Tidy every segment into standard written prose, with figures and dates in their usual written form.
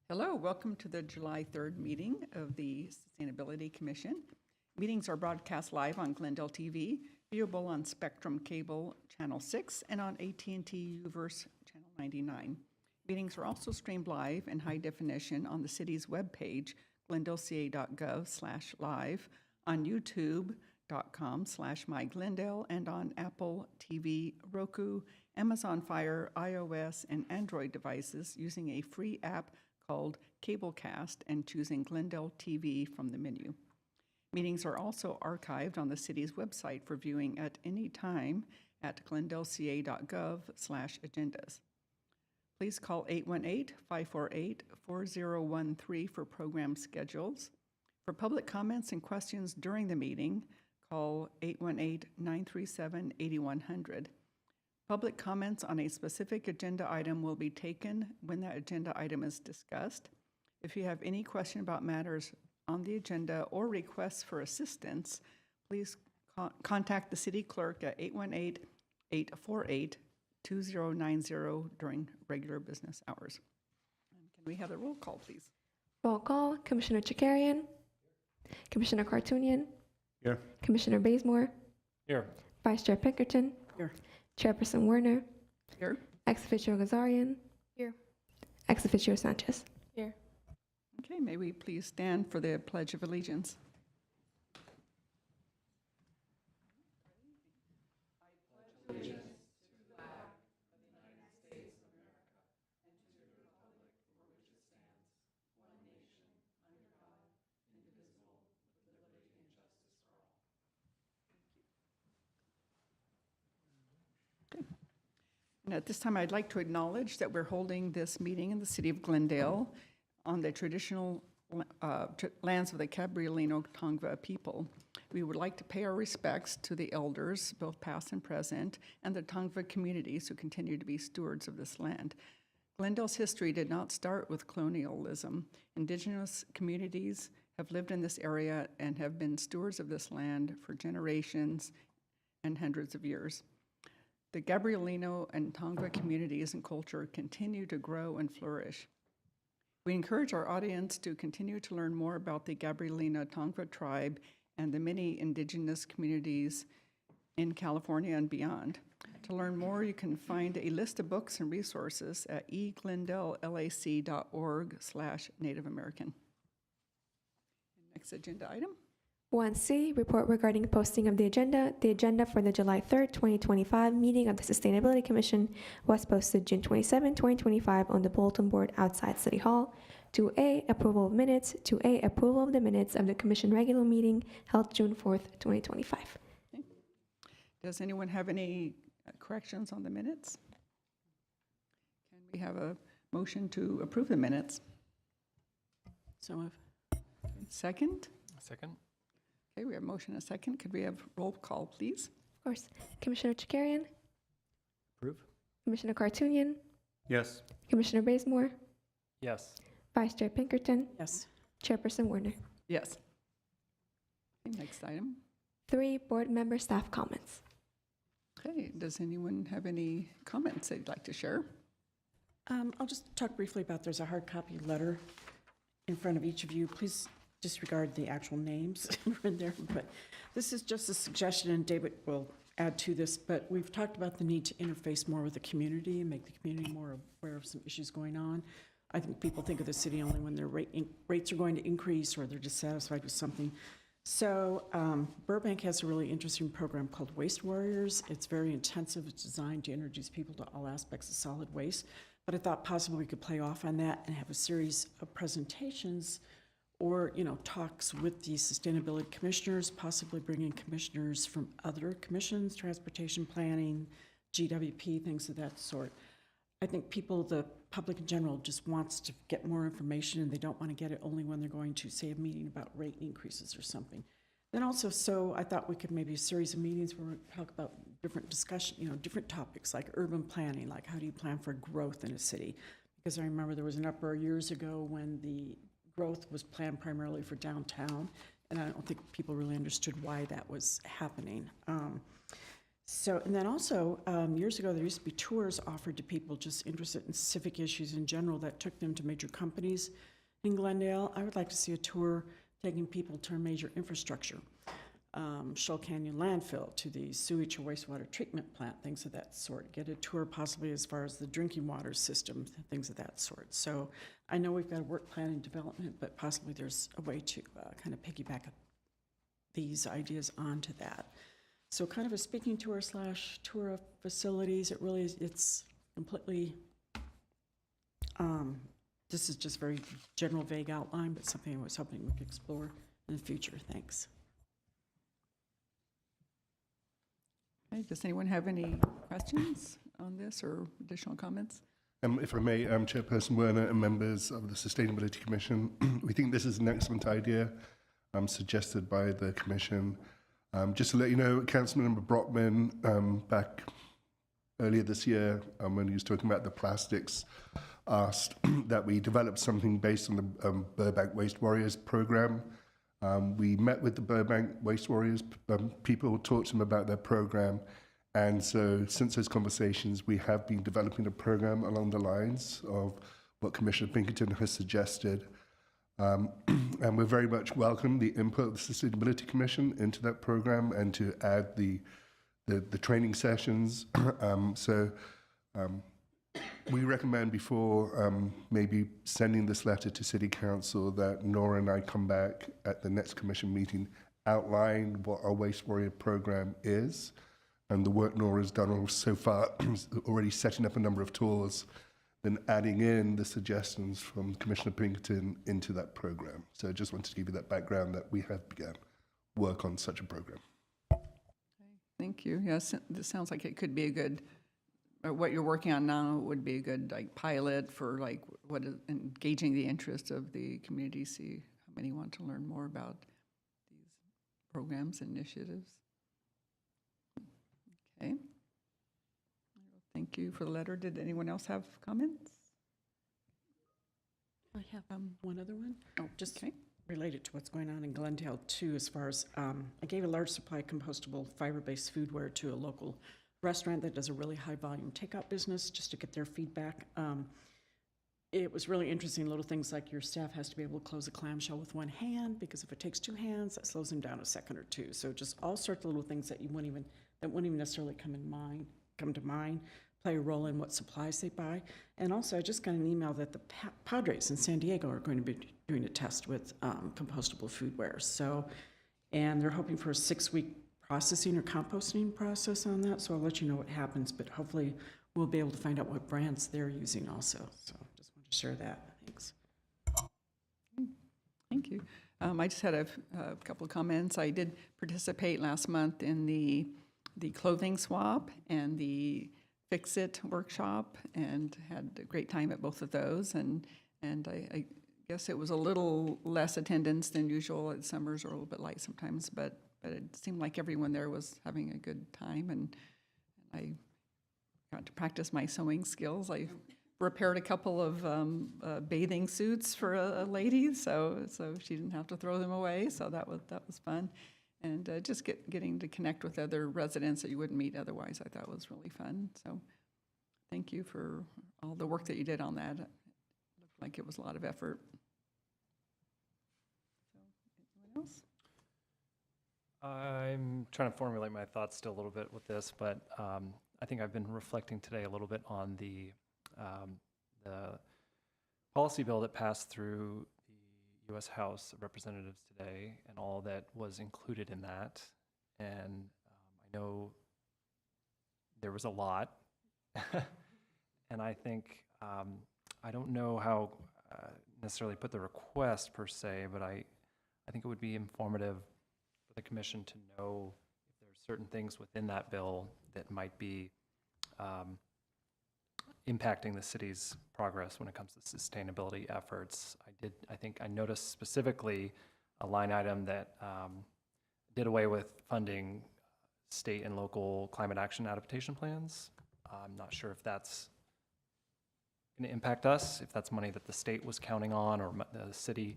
Hello, welcome to the July 3rd meeting of the Sustainability Commission. Meetings are broadcast live on Glendale TV, viewable on Spectrum Cable Channel 6 and on AT&T Uverse Channel 99. Meetings are also streamed live in high definition on the city's webpage, glendaleca.gov/live, on youtube.com/myglendale, and on Apple TV, Roku, Amazon Fire, iOS, and Android devices using a free app called Cablecast and choosing Glendale TV from the menu. Meetings are also archived on the city's website for viewing at any time at glendaleca.gov/agendas. Please call 818-548-4013 for program schedules. For public comments and questions during the meeting, call 818-937-8100. Public comments on a specific agenda item will be taken when that agenda item is discussed. If you have any question about matters on the agenda or requests for assistance, please contact the city clerk at 818-848-2090 during regular business hours. Can we have a roll call, please? Roll call. Commissioner Chakarian. Commissioner Cartoonian. Here. Commissioner Bazemore. Here. Vice Chair Pinkerton. Here. Chairperson Werner. Here. Ex officio Gazarian. Here. Ex officio Sanchez. Here. Okay, may we please stand for the Pledge of Allegiance? And at this time, I'd like to acknowledge that we're holding this meeting in the city of Glendale on the traditional lands of the Gabrielino Tongva people. We would like to pay our respects to the elders, both past and present, and the Tongva communities who continue to be stewards of this land. Glendale's history did not start with colonialism. Indigenous communities have lived in this area and have been stewards of this land for generations and hundreds of years. The Gabrielino and Tongva communities and culture continue to grow and flourish. We encourage our audience to continue to learn more about the Gabrielino Tongva tribe and the many indigenous communities in California and beyond. To learn more, you can find a list of books and resources at eglendalelac.org/Native American. Next agenda item. 1C, report regarding posting of the agenda. The agenda for the July 3rd, 2025 meeting of the Sustainability Commission was posted June 27, 2025 on the bulletin board outside City Hall. 2A, approval of minutes. 2A, approval of the minutes of the commission regular meeting held June 4th, 2025. Does anyone have any corrections on the minutes? Can we have a motion to approve the minutes? So move. Second? Second? Okay, we have motion and a second. Could we have roll call, please? Of course. Commissioner Chakarian, Approve? Commissioner Cartunian, Yes. Commissioner Bazemore, Yes. Vice Chair Pinkerton, Yes. Chairperson Werner. Yes. Okay, next item. 3, board member staff comments. Okay, does anyone have any comments they'd like to share? I'll just talk briefly about, there's a hard copy letter in front of each of you. Please disregard the actual names in there, but this is just a suggestion, and David will add to this, but we've talked about the need to interface more with the community and make the community more aware of some issues going on. I think people think of the city only when their rates are going to increase or they're dissatisfied with something. So Burbank has a really interesting program called Waste Warriors. It's very intensive. It's designed to introduce people to all aspects of solid waste. But I thought possibly we could play off on that and have a series of presentations or, talks with the sustainability commissioners, possibly bringing commissioners from other commissions, transportation planning, GWP, things of that sort. I think the public in general just wants to get more information, and they don't want to get it only when they're going to, say, a meeting about rate increases or something. Then also, so I thought we could maybe a series of meetings where we talk about different discussion, different topics like urban planning, like how do you plan for growth in a city? Because I remember there was an uproar years ago when the growth was planned primarily for downtown, and I don't think people really understood why that was happening. And then also, years ago, there used to be tours offered to people just interested in civic issues in general that took them to major companies in Glendale. I would like to see a tour taking people to major infrastructure, Shoal Canyon landfill, to the sewage or wastewater treatment plant, things of that sort. Get a tour possibly as far as the drinking water system, things of that sort. So I know we've got a work plan and development, but possibly there's a way to kind of piggyback these ideas onto that. So kind of a speaking tour / tour of facilities. It really is, it's completely, this is just very general, vague outline, but something I was hoping we could explore in the future. Thanks. Okay, does anyone have any questions on this or additional comments? If I may, Chairperson Werner and members of the Sustainability Commission, we think this is an excellent idea suggested by the Commission. Just to let you know, Councilmember Brockman, back earlier this year, when he was talking about the plastics, asked that we develop something based on the Burbank Waste Warriors program. We met with the Burbank Waste Warriors people, talked to them about their program, and so since those conversations, we have been developing a program along the lines of what Commissioner Pinkerton has suggested. And we're very much welcome the input of the Sustainability Commission into that program and to add the training sessions. We recommend before maybe sending this letter to City Council that Nora and I come back at the next Commission meeting, outline what our Waste Warrior program is, and the work Nora's done so far, already setting up a number of tours, then adding in the suggestions from Commissioner Pinkerton into that program. So I just wanted to give you that background that we have begun work on such a program. Thank you. Yes, this sounds like it could be a good, what you're working on now would be a good pilot for what is engaging the interest of the community, see how many want to learn more about these programs and initiatives. Okay. Thank you for the letter. Did anyone else have comments? I have one other one. Oh, just okay. Related to what's going on in Glendale too, as far as I gave a large supply of compostable fiber-based foodware to a local restaurant that does a really high volume takeout business just to get their feedback. It was really interesting, little things like your staff has to be able to close a clamshell with one hand, because if it takes two hands, that slows them down a second or two. So just all sorts of little things that wouldn't even necessarily come to mind, play a role in what supplies they buy. And also, I just got an email that the Padres in San Diego are going to be doing a test with compostable foodware. So, and they're hoping for a 6-week processing or composting process on that. So I'll let you know what happens, but hopefully we'll be able to find out what brands they're using also. So just wanted to share that. Thanks. I just had a couple of comments. I did participate last month in the clothing swap and the Fix It workshop, and had a great time at both of those. And I guess it was a little less attendance than usual. Summers are a little bit light sometimes, but it seemed like everyone there was having a good time, and I got to practice my sewing skills. I repaired a couple of bathing suits for a lady, so she didn't have to throw them away. So that was fun, and just getting to connect with other residents that you wouldn't meet otherwise, I thought was really fun. So thank you for all the work that you did on that. It looked like it was a lot of effort. So, anyone else? I'm trying to formulate my thoughts still a little bit with this, but I think I've been reflecting today a little bit on the policy bill that passed through the U.S. House of Representatives today, and all that was included in that. And I know there was a lot, and I think I don't know how necessarily put the request per se, but I think it would be informative for the commission to know if there are certain things within that bill that might be impacting the city's progress when it comes to sustainability efforts. I think I noticed specifically a line item that did away with funding state and local climate action adaptation plans. I'm not sure if that's going to impact us, if that's money that the state was counting on or the city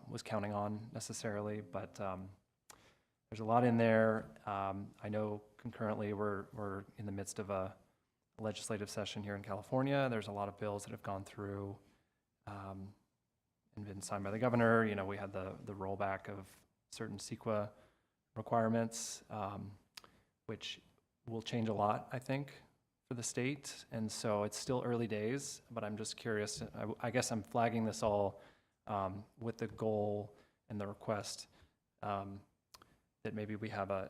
was counting on necessarily, but there's a lot in there. I know concurrently we're in the midst of a legislative session here in California. There's a lot of bills that have gone through and been signed by the governor. You know, we had the rollback of certain CEQA requirements, which will change a lot, I think, for the state. And so it's still early days, but I'm just curious. I guess I'm flagging this all with the goal and the request that maybe we have a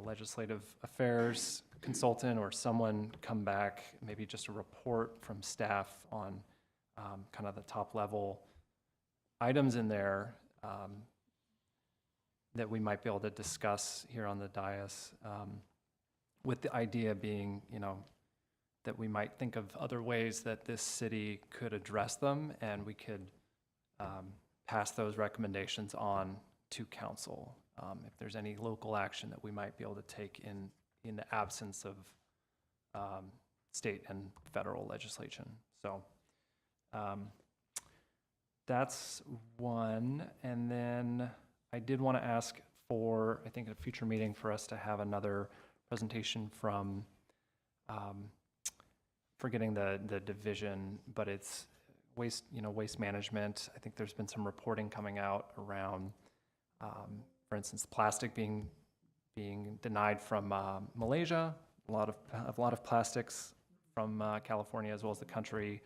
legislative affairs consultant or someone come back, maybe just a report from staff on kind of the top level items in there that we might be able to discuss here on the dais, with the idea being, that we might think of other ways that this city could address them, and we could pass those recommendations on to council. If there's any local action that we might be able to take in the absence of state and federal legislation. So that's one. And then I did want to ask for, I think, a future meeting for us to have another presentation from, forgetting the division, but it's waste management. I think there's been some reporting coming out around, for instance, plastic being denied from Malaysia. A lot of plastics from California as well as the country.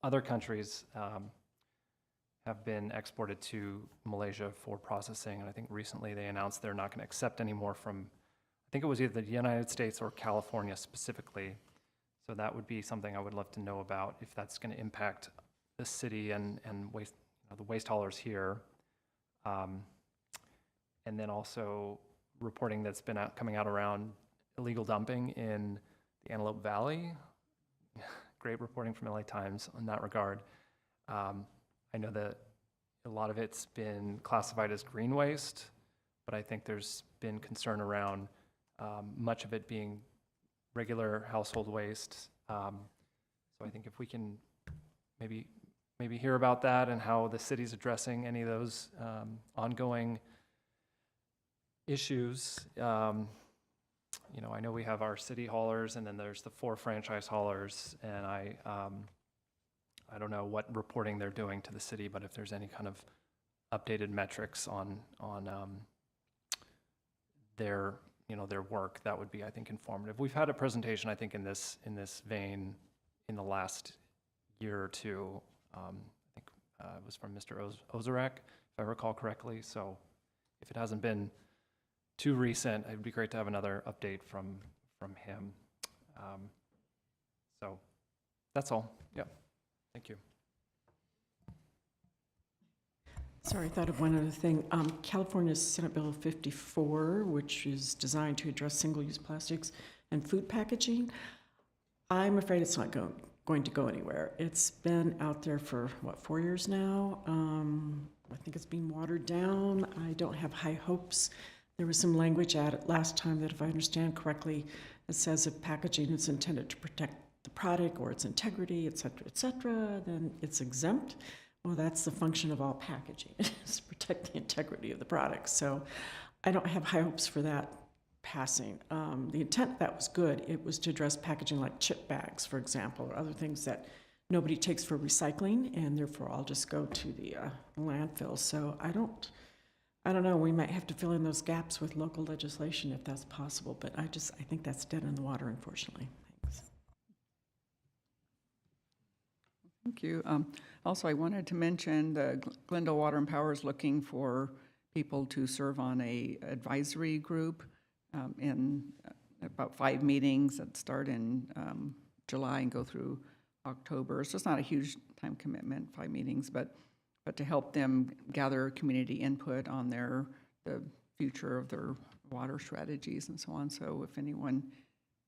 Other countries have been exported to Malaysia for processing, and I think recently they announced they're not going to accept any more from, I think it was either the United States or California specifically. So that would be something I would love to know about, if that's going to impact the city and waste, the waste haulers here. And then also reporting that's been coming out around illegal dumping in the Antelope Valley. Great reporting from LA Times in that regard. I know that a lot of it's been classified as green waste, but I think there's been concern around much of it being regular household waste. So I think if we can maybe hear about that and how the city's addressing any of those ongoing issues. I know we have our city haulers, and then there's the 4 franchise haulers, and I don't know what reporting they're doing to the city, but if there's any kind of updated metrics on their work, that would be, I think, informative. We've had a presentation, I think, in this vein in the last year or two. I think it was from Mr. Ozarek, if I recall correctly. So if it hasn't been too recent, it'd be great to have another update from him. So that's all. Yeah. Thank you. Sorry, I thought of one other thing. California's Senate Bill 54, which is designed to address single-use plastics and food packaging, I'm afraid it's not going to go anywhere. It's been out there for, 4 years now? I think it's being watered down. I don't have high hopes. There was some language added last time that, if I understand correctly, it says if packaging is intended to protect the product or its integrity, et cetera, then it's exempt. Well, that's the function of all packaging, is to protect the integrity of the product. So I don't have high hopes for that passing. The intent of that was good. It was to address packaging like chip bags, for example, or other things that nobody takes for recycling, and therefore all just go to the landfill. So I don't know, we might have to fill in those gaps with local legislation if that's possible, but I think that's dead in the water, unfortunately. Thanks. Thank you. Also, I wanted to mention the Glendale Water and Power is looking for people to serve on a advisory group in about 5 meetings that start in July and go through October. So it's not a huge time commitment, 5 meetings, but to help them gather community input on the future of their water strategies and so on. So if anyone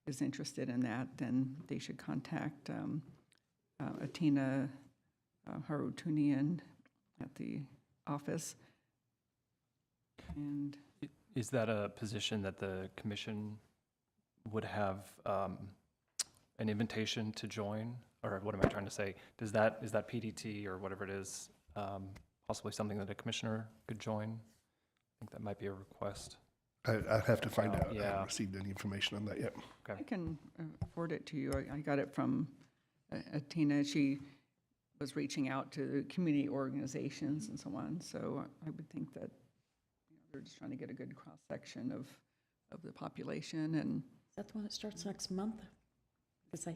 is interested in that, then they should contact Atina Harutunian at the office. And Is that a position that the commission would have an invitation to join? Or what am I trying to say? Is that PDT or whatever it is, possibly something that a commissioner could join? I think that might be a request. I'll have to find out. I Yeah. haven't received any information on that yet. I can forward it to you. I got it from Atina. She was reaching out to community organizations and so on. So I would think that they're just trying to get a good cross-section of the population. And Is that the one that starts next month?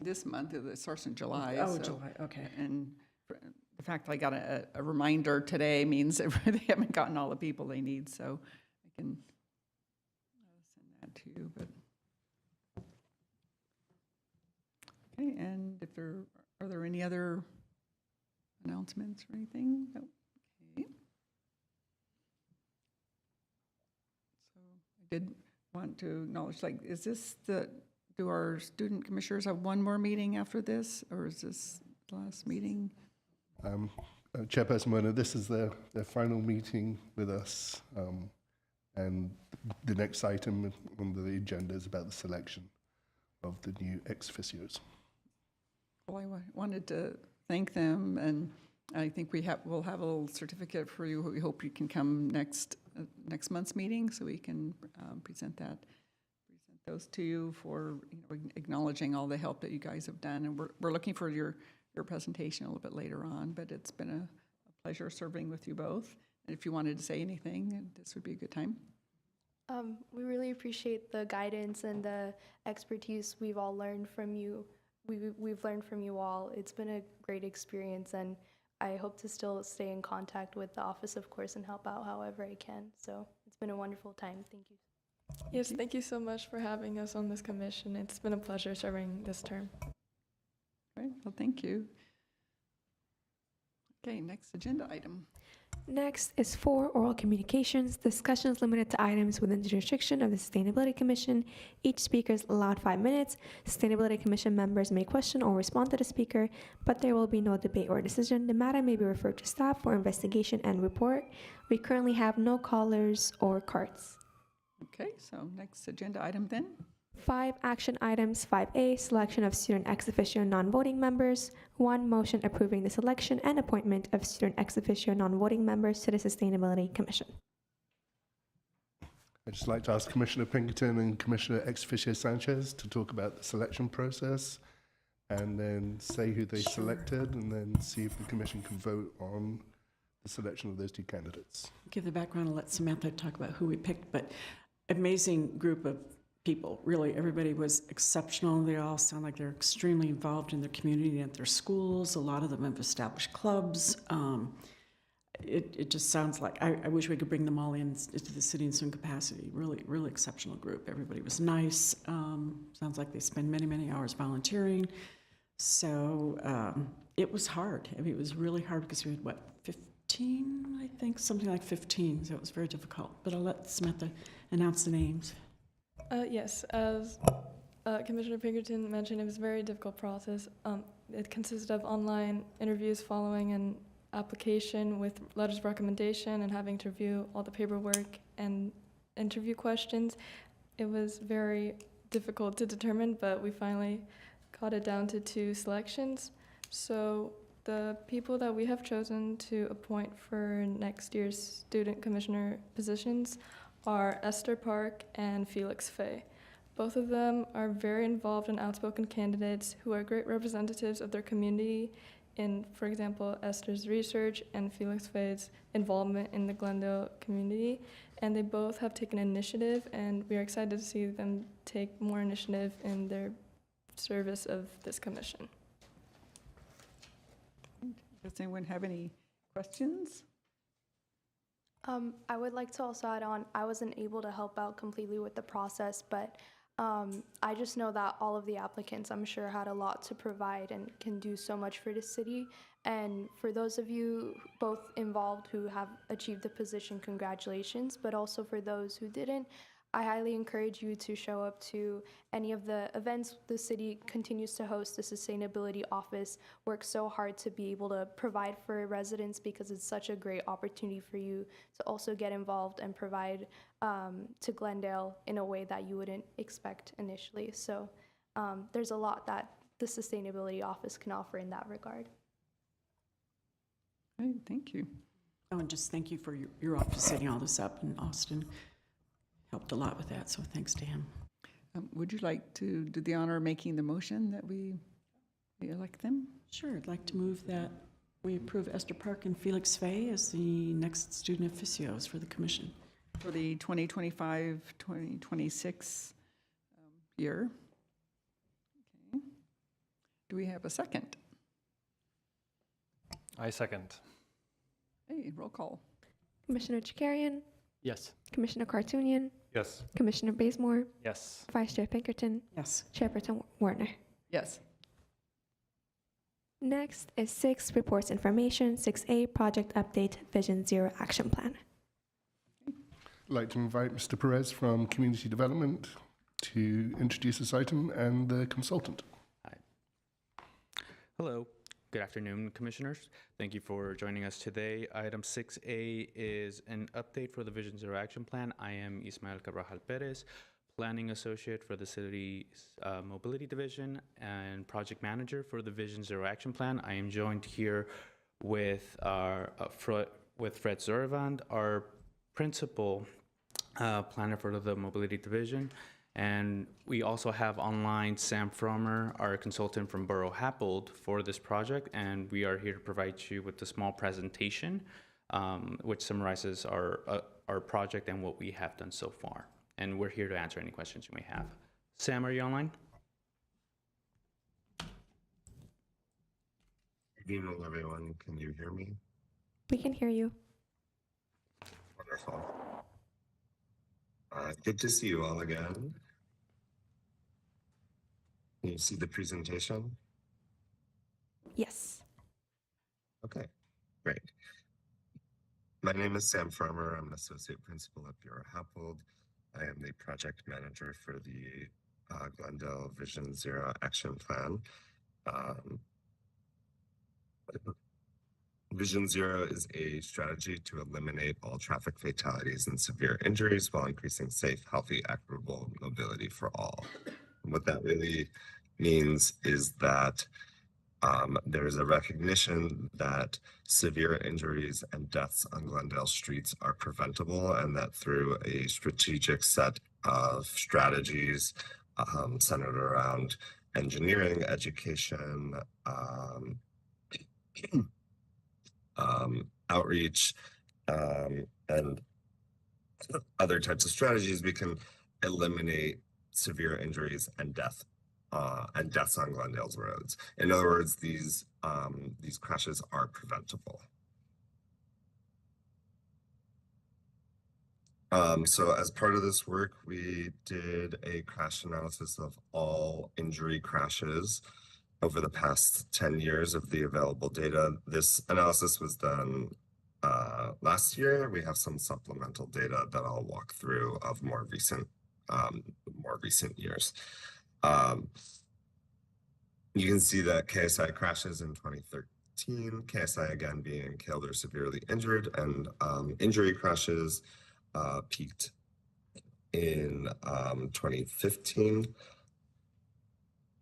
this month, it starts in July. Oh, so- July, okay. And the fact that I got a reminder today means that they haven't gotten all the people they need, so I can send that to you, but. Okay, and are there any other announcements or anything? No. Okay. So I did want to acknowledge, do our student commissioners have one more meeting after this, or is this the last meeting? Chairperson Werner, this is their final meeting with us, and the next item on the agenda is about the selection of the new ex officios. Well, I wanted to thank them, and I think we'll have a little certificate for you. We hope you can come next month's meeting, so we can present those to you for acknowledging all the help that you guys have done. And we're looking for your presentation a little bit later on, but it's been a pleasure serving with you both. And if you wanted to say anything, this would be a good time. We really appreciate the guidance and the expertise we've all learned from you. We've learned from you all. It's been a great experience, and I hope to still stay in contact with the office, of course, and help out however I can. So it's been a wonderful time. Thank you. Yes, thank you so much for having us on this commission. It's been a pleasure serving this term. Great, well, thank you. Okay, next agenda item. Next is 4 oral communications, discussions limited to items within the jurisdiction of the Sustainability Commission. Each speaker is allowed 5 minutes. Sustainability Commission members may question or respond to the speaker, but there will be no debate or decision. The matter may be referred to staff for investigation and report. We currently have no callers or cards. Okay, so next agenda item then. 5 action items. 5A, selection of student ex officio non-voting members. 1, motion approving the selection and appointment of student ex officio non-voting members to the Sustainability Commission. I'd just like to ask Commissioner Pinkerton and Commissioner ex officio Sanchez to talk about the selection process and then say who they selected and then see if the commission can vote on the selection of those 2 candidates. Give the background and let Samantha talk about who we picked, but amazing group of people. Really, everybody was exceptional. They all sound like they're extremely involved in their community and at their schools. A lot of them have established clubs. It just sounds like, I wish we could bring them all into the city in some capacity. Really, really exceptional group. Everybody was nice. Sounds like they spend many, many hours volunteering. So it was hard. I mean, it was really hard because we had, 15, I think something like 15, so it was very difficult. But I'll let Samantha announce the names. Yes, as Commissioner Pinkerton mentioned, it was a very difficult process. It consisted of online interviews following an application with letters of recommendation and having to review all the paperwork and interview questions. It was very difficult to determine, but we finally got it down to 2 selections. So the people that we have chosen to appoint for next year's student commissioner positions are Esther Park and Felix Fay. Both of them are very involved and outspoken candidates who are great representatives of their community in, for example, Esther's research and Felix Fay's involvement in the Glendale community. And they both have taken initiative, and we are excited to see them take more initiative in their service of this commission. Does anyone have any questions? I would like to also add on, I wasn't able to help out completely with the process, but I just know that all of the applicants, I'm sure, had a lot to provide and can do so much for the city. And for those of you both involved who have achieved the position, congratulations. But also for those who didn't, I highly encourage you to show up to any of the events the city continues to host. The Sustainability Office works so hard to be able to provide for residents because it's such a great opportunity for you to also get involved and provide to Glendale in a way that you wouldn't expect initially. So there's a lot that the Sustainability Office can offer in that regard. Okay, thank you. Oh, and just thank you for your office setting all this up, and Austin helped a lot with that, so thanks to him. Would you like to do the honor of making the motion that we elect them? Sure, I'd like to move that we approve Esther Park and Felix Fay as the next student officios for the commission. For the 2025-2026 year. Okay. Do we have a second? I second. Hey, roll call. Commissioner Chakarian, Yes. Commissioner Cartoonian, Yes. Commissioner Bazemore, Yes. Vice Chair Pinkerton, Yes. Chairperson Warner. Yes. Next is 6, reports information. 6A, project update, Vision Zero action plan. I'd like to invite Mr. Perez from Community Development to introduce this item and the consultant. Hello. Good afternoon, Commissioners. Thank you for joining us today. Item 6A is an update for the Vision Zero Action Plan. I am Ismael Carvajal Perez, Planning Associate for the City's Mobility Division and Project Manager for the Vision Zero Action Plan. I am joined here with Fred Zoravand, our Principal Planner for the Mobility Division. And we also have online Sam Frommer, our consultant from Borough Happold for this project, and we are here to provide you with a small presentation which summarizes our project and what we have done so far. And we're here to answer any questions you may have. Sam, are you online? Good evening, everyone. Can you hear me? We can hear you. Wonderful. Good to see you all again. Can you see the presentation? Yes. Okay, great. My name is Sam Farmer. I'm an associate principal at Borough Happold. I am the project manager for the Glendale Vision Zero Action Plan. Vision Zero is a strategy to eliminate all traffic fatalities and severe injuries while increasing safe, healthy, equitable mobility for all. And what that really means is that there is a recognition that severe injuries and deaths on Glendale streets are preventable, and that through a strategic set of strategies centered around engineering, education, outreach, and other types of strategies, we can eliminate severe injuries and deaths on Glendale's roads. In other words, these crashes are preventable. So as part of this work, we did a crash analysis of all injury crashes over the past 10 years of the available data. This analysis was done last last year. We have some supplemental data that I'll walk through of more recent years. You can see that KSI crashes in 2013, KSI again being killed or severely injured, and injury crashes peaked in 2015.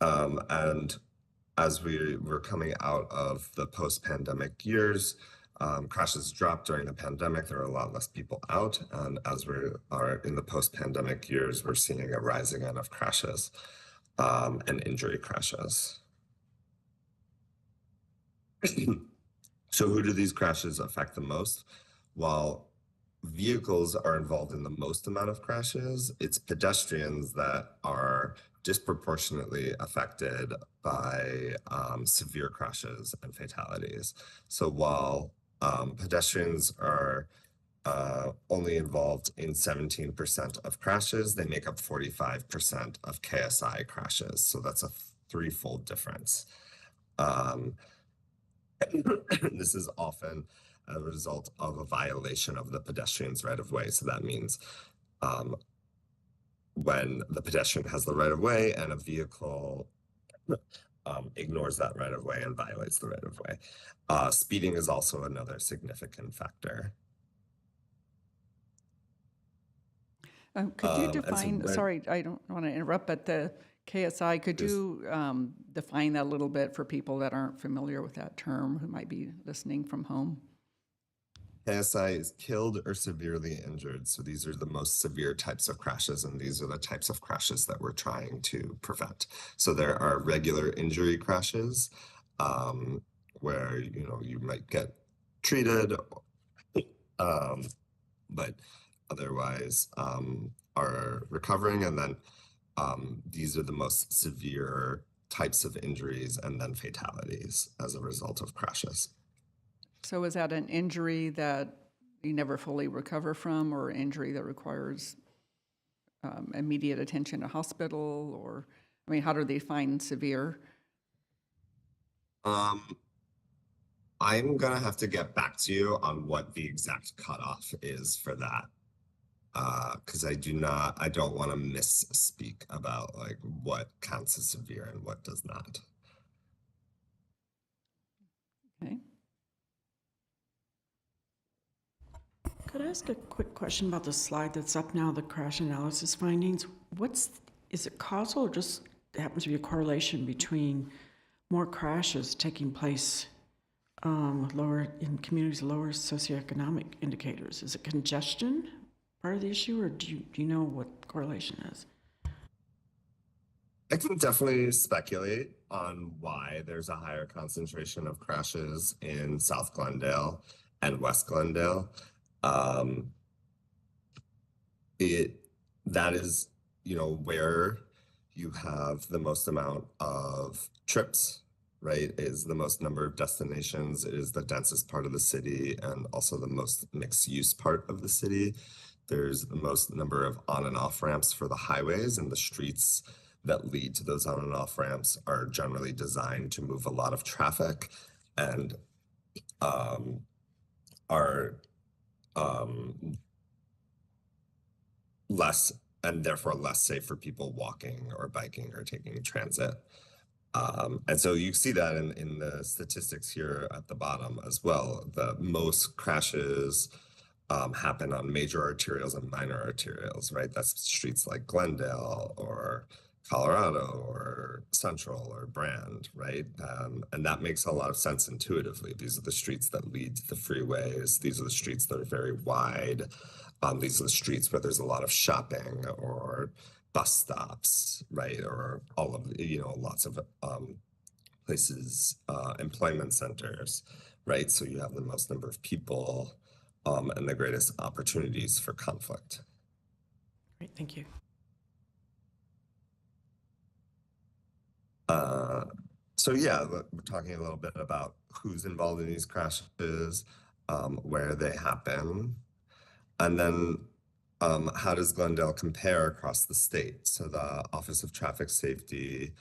And as we were coming out of the post-pandemic years, crashes dropped during the pandemic. There are a lot less people out. And as we are in the post-pandemic years, we're seeing a rise again of crashes and injury crashes. So who do these crashes affect the most? While vehicles are involved in the most amount of crashes, it's pedestrians that are disproportionately affected by severe crashes and fatalities. So while pedestrians are only involved in 17% of crashes, they make up 45% of KSI crashes. So that's a threefold difference. This is often a result of a violation of the pedestrian's right of way. So that means when the pedestrian has the right of way and a vehicle ignores that right of way and violates the right of way. Speeding is also another significant factor. Could you And so define, when- sorry, I don't want to interrupt, but the KSI, could Yes. you define that a little bit for people that aren't familiar with that term, who might be listening from home? KSI is killed or severely injured. So these are the most severe types of crashes, and these are the types of crashes that we're trying to prevent. So there are regular injury crashes where you might get treated, but otherwise are recovering. And then these are the most severe types of injuries and then fatalities as a result of crashes. So is that an injury that you never fully recover from, or injury that requires immediate attention to hospital? Or, I mean, how do they define severe? I'm gonna have to get back to you on what the exact cutoff is for that. Because I don't want to misspeak about like what counts as severe and what does not. Okay. Could I ask a quick question about the slide that's up now, the crash analysis findings? Is it causal, or just happens to be a correlation between more crashes taking place in communities with lower socioeconomic indicators? Is it congestion part of the issue, or do you know what correlation is? I can definitely speculate on why there's a higher concentration of crashes in South Glendale and West Glendale. That is, where you have the most amount of trips, right? Is the most number of destinations. It is the densest part of the city and also the most mixed use part of the city. There's the most number of on and off ramps for the highways, and the streets that lead to those on and off ramps are generally designed to move a lot of traffic and are less, and therefore less safe for people walking or biking or taking transit. And so you see that in the statistics here at the bottom as well. The most crashes happen on major arterials and minor arterials, right? That's streets like Glendale or Colorado or Central or Brand, right? And that makes a lot of sense intuitively. These are the streets that lead to the freeways. These are the streets that are very wide. These are the streets where there's a lot of shopping or bus stops, right? Or all of, lots of places, employment centers, right? So you have the most number of people and the greatest opportunities for conflict. Great, thank you. So yeah, we're talking a little bit about who's involved in these crashes, where they happen, and then how does Glendale compare across the state? So the Office of Traffic Safety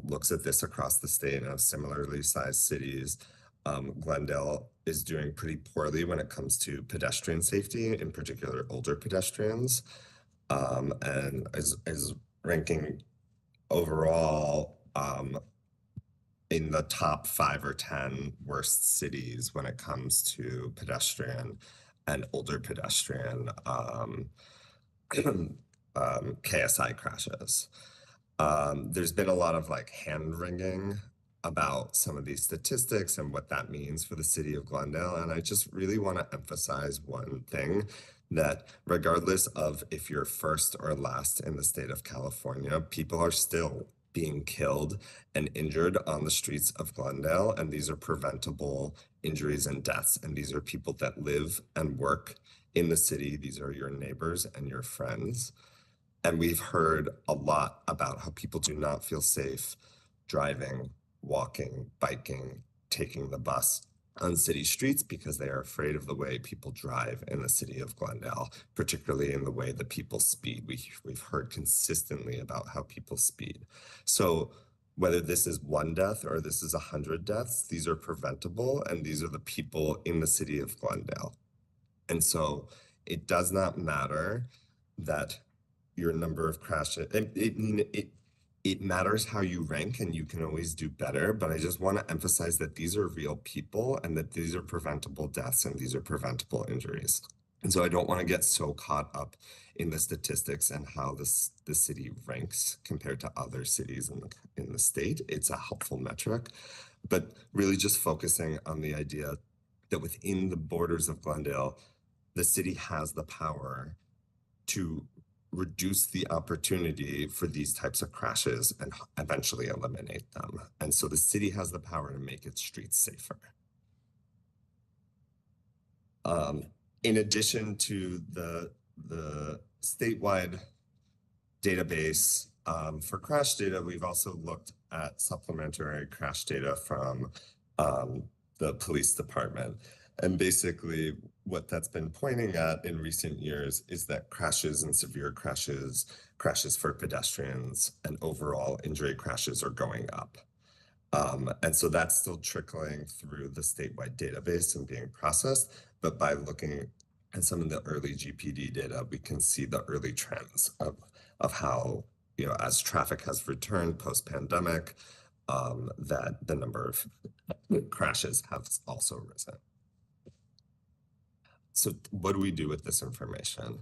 looks at this across the state of similarly sized cities. Glendale is doing pretty poorly when it comes to pedestrian safety, in particular older pedestrians, and is ranking overall in the top 5 or 10 worst cities when it comes to pedestrian and older pedestrian KSI crashes. There's been a lot of like hand wringing about some of these statistics and what that means for the city of Glendale. And I just really want to emphasize one thing, that regardless of if you're first or last in the state of California, people are still being killed and injured on the streets of Glendale. And these are preventable injuries and deaths. And these are people that live and work in the city. These are your neighbors and your friends. And we've heard a lot about how people do not feel safe driving, walking, biking, taking the bus on city streets because they are afraid of the way people drive in the city of Glendale, particularly in the way that people speed. We've heard consistently about how people speed. So whether this is 1 death or this is 100 deaths, these are preventable, and these are the people in the city of Glendale. And so it does not matter that your number of crashes, it matters how you rank, and you can always do better. But I just want to emphasize that these are real people, and that these are preventable deaths, and these are preventable injuries. And so I don't want to get so caught up in the statistics and how the city ranks compared to other cities in the state. It's a helpful metric, but really just focusing on the idea that within the borders of Glendale, the city has the power to reduce the opportunity for these types of crashes and eventually eliminate them. And so the city has the power to make its streets safer. In addition to the statewide database for crash data, we've also looked at supplementary crash data from the police department. And basically what that's been pointing at in recent years is that crashes and severe crashes for pedestrians, and overall injury crashes are going up. And so that's still trickling through the statewide database and being processed. But by looking at some of the early GPD data, we can see the early trends of how, you know, as traffic has returned post-pandemic, that the number of crashes has also risen. So what do we do with this information?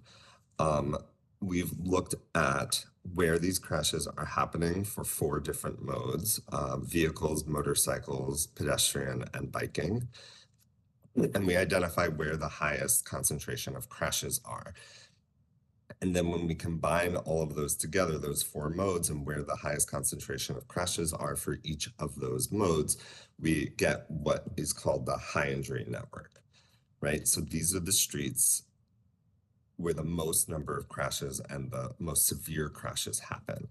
We've looked at where these crashes are happening for 4 different modes: vehicles, motorcycles, pedestrian, and biking. And we identify where the highest concentration of crashes are. And then when we combine all of those together, those 4 modes, and where the highest concentration of crashes are for each of those modes, we get what is called the high injury network, right? So these are the streets where the most number of crashes and the most severe crashes happen.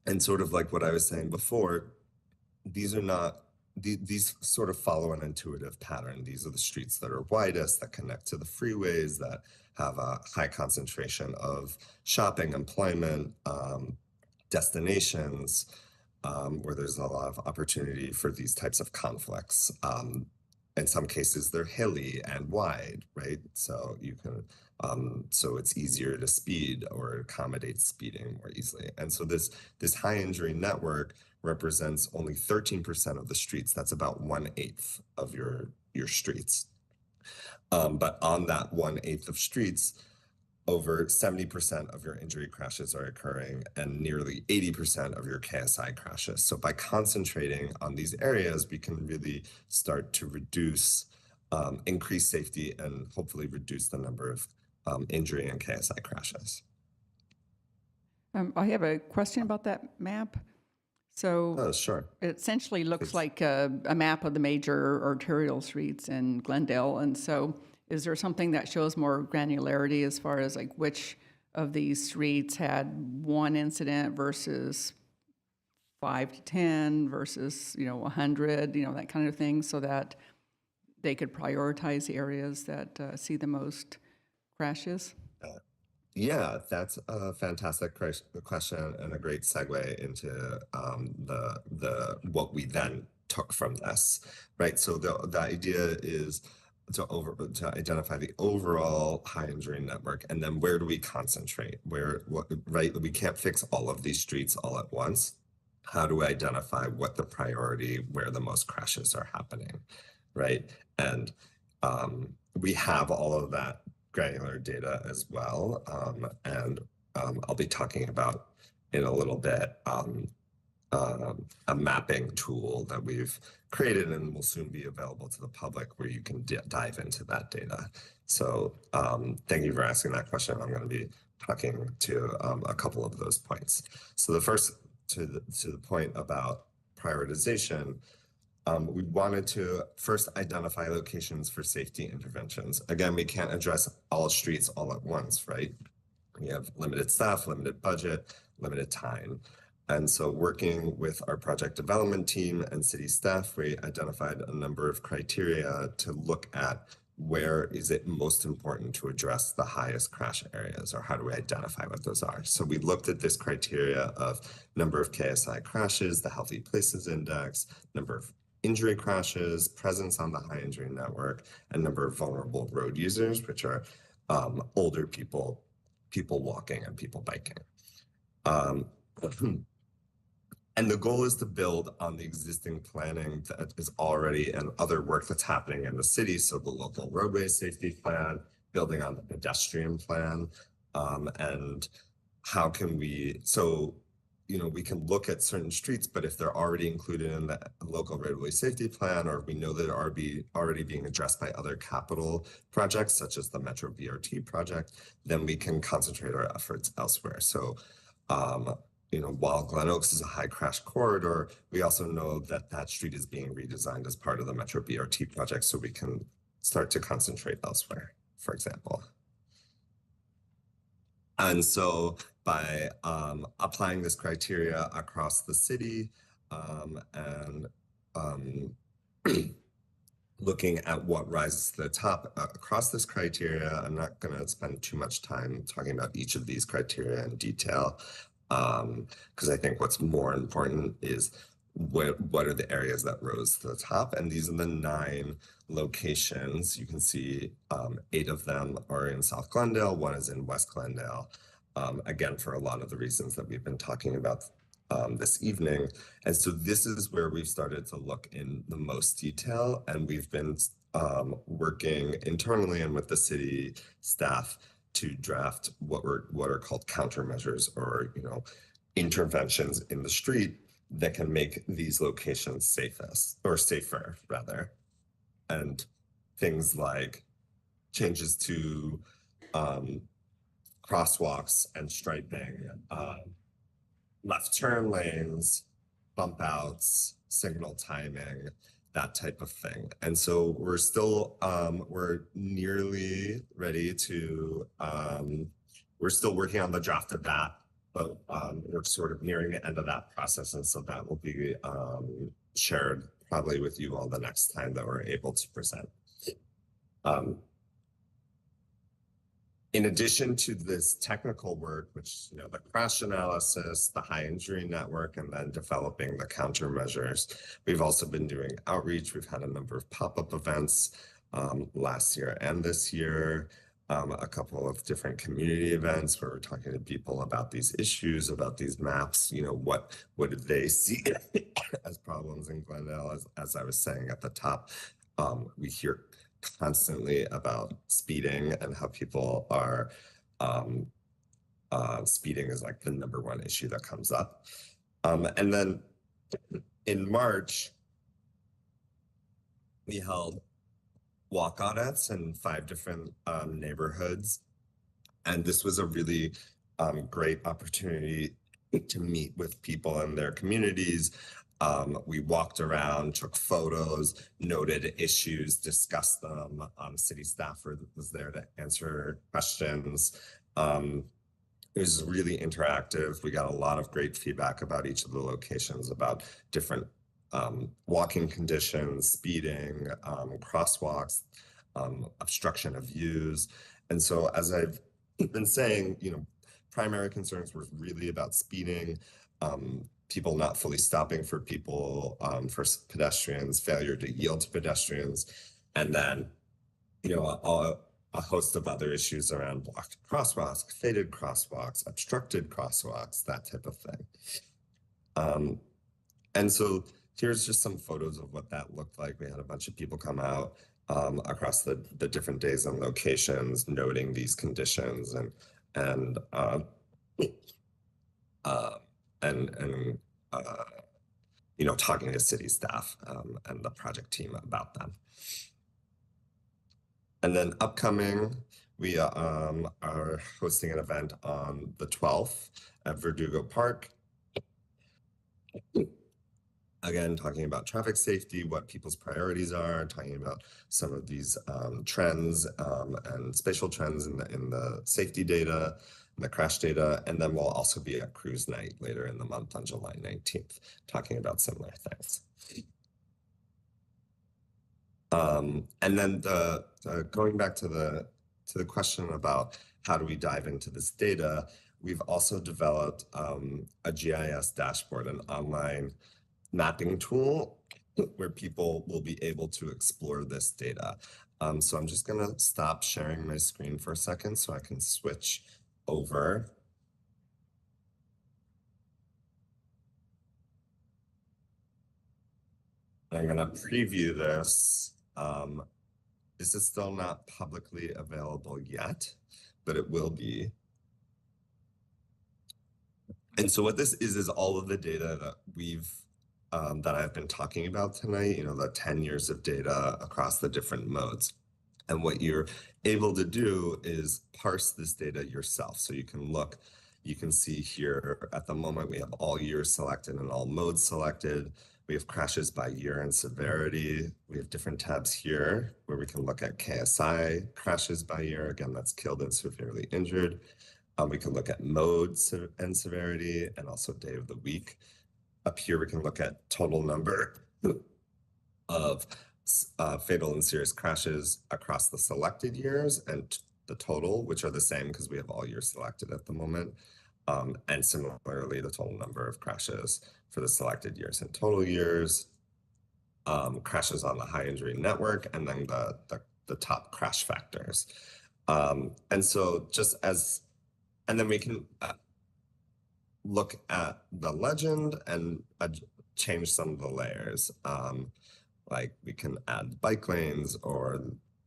And sort of like what I was saying before, these are not, these sort of follow an intuitive pattern. These are the streets that are widest, that connect to the freeways, that have a high concentration of shopping, employment, destinations, where there's a lot of opportunity for these types of conflicts. In some cases, they're hilly and wide, right? So you can, so it's easier to speed or accommodate speeding more easily. And so this high injury network represents only 13% of the streets. That's about 1/8 of your streets. But on that 1/8 of streets, over 70% of your injury crashes are occurring, and nearly 80% of your KSI crashes. So by concentrating on these areas, we can really start to reduce, increase safety, and hopefully reduce the number of injury and KSI crashes. I have a question about that map. So Oh, sure. it essentially looks Please. like a map of the major arterial streets in Glendale. And so is there something that shows more granularity as far as like which of these streets had one incident versus 5 to 10 versus, 100, that kind of thing, so that they could prioritize the areas that see the most crashes? Yeah, that's a fantastic question and a great segue into the what we then took from this, right? So the idea is to identify the overall high injury network, and then where do we concentrate? Right? We can't fix all of these streets all at once. How do we identify what the priority, where the most crashes are happening, right? And we have all of that granular data as well, and I'll be talking about in a little bit a mapping tool that we've created and will soon be available to the public where you can dive into that data. So thank you for asking that question. I'm going to be talking to a couple of those points. So the first, to the point about prioritization, we wanted to first identify locations for safety interventions. Again, we can't address all streets all at once, right? We have limited staff, limited budget, limited time. And so working with our project development team and city staff, we identified a number of criteria to look at where is it most important to address the highest crash areas, or how do we identify what those are? So we looked at this criteria of number of KSI crashes, the Healthy Places Index, number of injury crashes, presence on the high injury network, and number of vulnerable road users, which are older people, people walking, and people biking. And the goal is to build on the existing planning that is already and other work that's happening in the city. So the local roadway safety plan, building on the pedestrian plan, and how can we, so, you know, we can look at certain streets, but if they're already included in the local roadway safety plan, or we know that are already being addressed by other capital projects, such as the Metro BRT project, then we can concentrate our efforts elsewhere. So, you know, while Glen Oaks is a high crash corridor, we also know that that street is being redesigned as part of the Metro BRT project, so we can start to concentrate elsewhere, for example. And so by applying this criteria across the city and looking at what rises to the top across this criteria, I'm not going to spend too much time talking about each of these criteria in detail, because I think what's more important is what are the areas that rose to the top. And these are the 9 locations. You can see 8 of them are in South Glendale, 1 is in West Glendale. Again, for a lot of the reasons that we've been talking about this evening. And so this is where we've started to look in the most detail, and we've been working internally and with the city staff to draft what are called countermeasures, or, you know, interventions in the street that can make these locations safer rather. And things like changes to crosswalks and striping, left turn lanes, bump outs, signal timing, that type of thing. And so we're still, we're nearly ready to, we're still working on the draft of that, but we're sort of nearing the end of that process. And so that will be shared probably with you all the next time that we're able to present. In addition to this technical work, which, you know, the crash analysis, the high injury network, and then developing the countermeasures, we've also been doing outreach. We've had a number of pop-up events last year and this year, a couple of different community events where we're talking to people about these issues, about these maps. You know, what did they see as problems in Glendale? As I was saying at the top, we hear constantly about speeding and how people are speeding is like the #1 issue that comes up. And then in March, we held walk audits in 5 different neighborhoods. And this was a really great opportunity to meet with people in their communities. We walked around, took photos, noted issues, discussed them. City staff was there to answer questions. It was really interactive. We got a lot of great feedback about each of the locations, about different walking conditions, speeding, crosswalks, obstruction of views. And so as I've been saying, you know, primary concerns were really about speeding. people not fully stopping for people, for pedestrians, failure to yield to pedestrians, and then, you know, a host of other issues around blocked crosswalks, faded crosswalks, obstructed crosswalks, that type of thing. And so here's just some photos of what that looked like. We had a bunch of people come out across the different days and locations, noting these conditions and you know, talking to city staff and the project team about them. And then upcoming, we are hosting an event on the 12th at Verdugo Park. Again, talking about traffic safety, what people's priorities are, talking about some of these trends and spatial trends in the safety data, the crash data, and then we'll also be at Cruise Night later in the month on July 19th, talking about similar things. And then going back to the question about how do we dive into this data, we've also developed a GIS dashboard, an online mapping tool where people will be able to explore this data. So I'm just gonna stop sharing my screen for a second so I can switch over. I'm gonna preview this. This is still not publicly available yet, but it will be. And so what this is all of the data that that I've been talking about tonight, you know, the 10 years of data across the different modes. And what you're able to do is parse this data yourself. So you can look, you can see here at the moment, we have all years selected and all modes selected. We have crashes by year and severity. We have different tabs here where we can look at KSI crashes by year. Again, that's killed and severely injured. We can look at modes and severity and also day of the week. Up here, we can look at total number of fatal and serious crashes across the selected years and the total, which are the same because we have all years selected at the moment. And similarly, the total number of crashes for the selected years and total years, crashes on the high injury network, and then the top crash factors. And so and then we can look at the legend and change some of the layers. Like we can add bike lanes or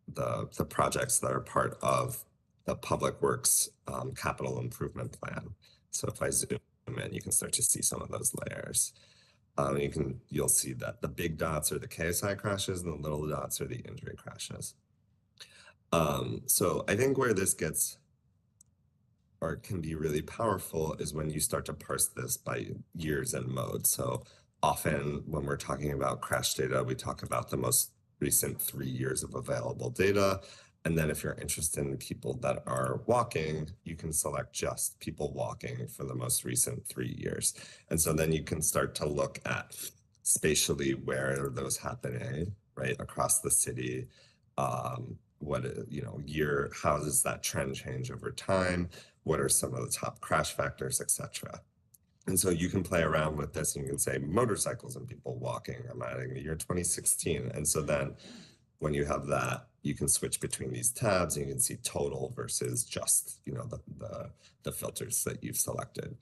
the projects that are part of the Public Works capital improvement plan. So if I zoom in, you can start to see some of those layers. You'll see that the big dots are the KSI crashes and the little dots are the injury crashes. So I think where this gets or can be really powerful is when you start to parse this by years and modes. So often when we're talking about crash data, we talk about the most recent 3 years of available data. And then if you're interested in people that are walking, you can select just people walking for the most recent 3 years. And so then you can start to look at spatially where are those happening, right, across the city. How does that trend change over time? What are some of the top crash factors, etc. And so you can play around with this and you can say motorcycles and people walking. I'm adding the year 2016. And so then when you have that, you can switch between these tabs and you can see total versus just, you know, the filters that you've selected.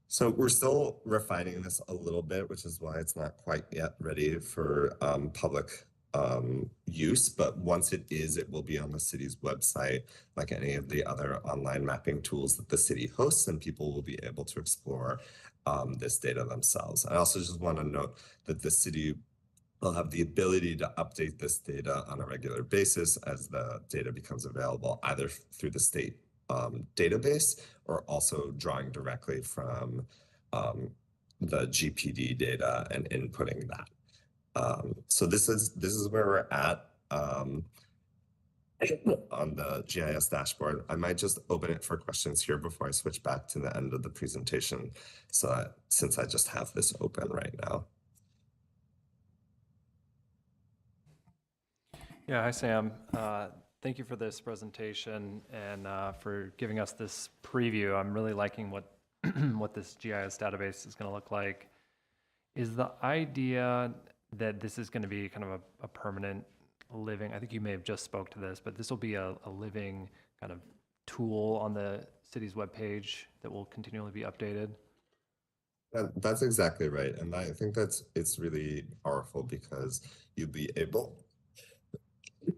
So we're still refining this a little bit, which is why it's not quite yet ready for public use, but once it is, it will be on the city's website, like any of the other online mapping tools that the city hosts, and people will be able to explore this data themselves. I also just want to note that the city will have the ability to update this data on a regular basis as the data becomes available, either through the state database or also drawing directly from the GPD data and inputting that. So this is where we're at on the GIS dashboard. I might just open it for questions here before I switch back to the end of the presentation, since I just have this open right now. Yeah, hi, Sam. Thank you for this presentation and for giving us this preview. I'm really liking what what this GIS database is going to look like. Is the idea that this is going to be kind of a permanent living, I think you may have just spoke to this, but this will be a living kind of tool on the city's webpage that will continually be updated? That's exactly right. And I think it's really powerful because you'll be able,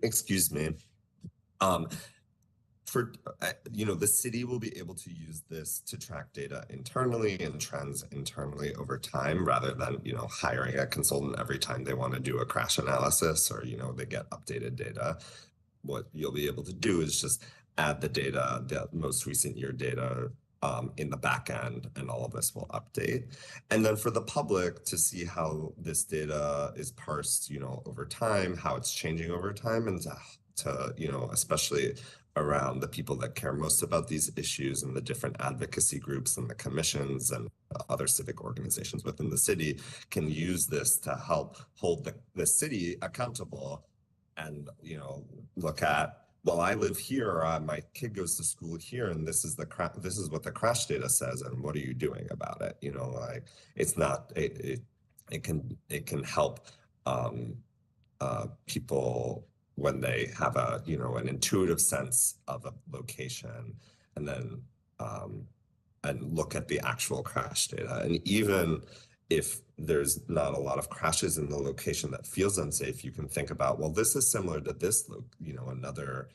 excuse me, the city will be able to use this to track data internally and trends internally over time rather than, hiring a consultant every time they want to do a crash analysis or, they get updated data. What you'll be able to do is just add the data, the most recent year data, in the back end, and all of this will update. And then for the public to see how this data is parsed, over time, how it's changing over time, and to especially around the people that care most about these issues and the different advocacy groups and the commissions and other civic organizations within the city can use this to help hold the city accountable and, look at, well, I live here, my kid goes to school here, and this is what the crash data says, and what are you doing about it? It's not, it can help people when they have an intuitive sense of a location, and then and look at the actual crash data. And even if there's not a lot of crashes in the location that feels unsafe, you can think about, well, this is similar to this, another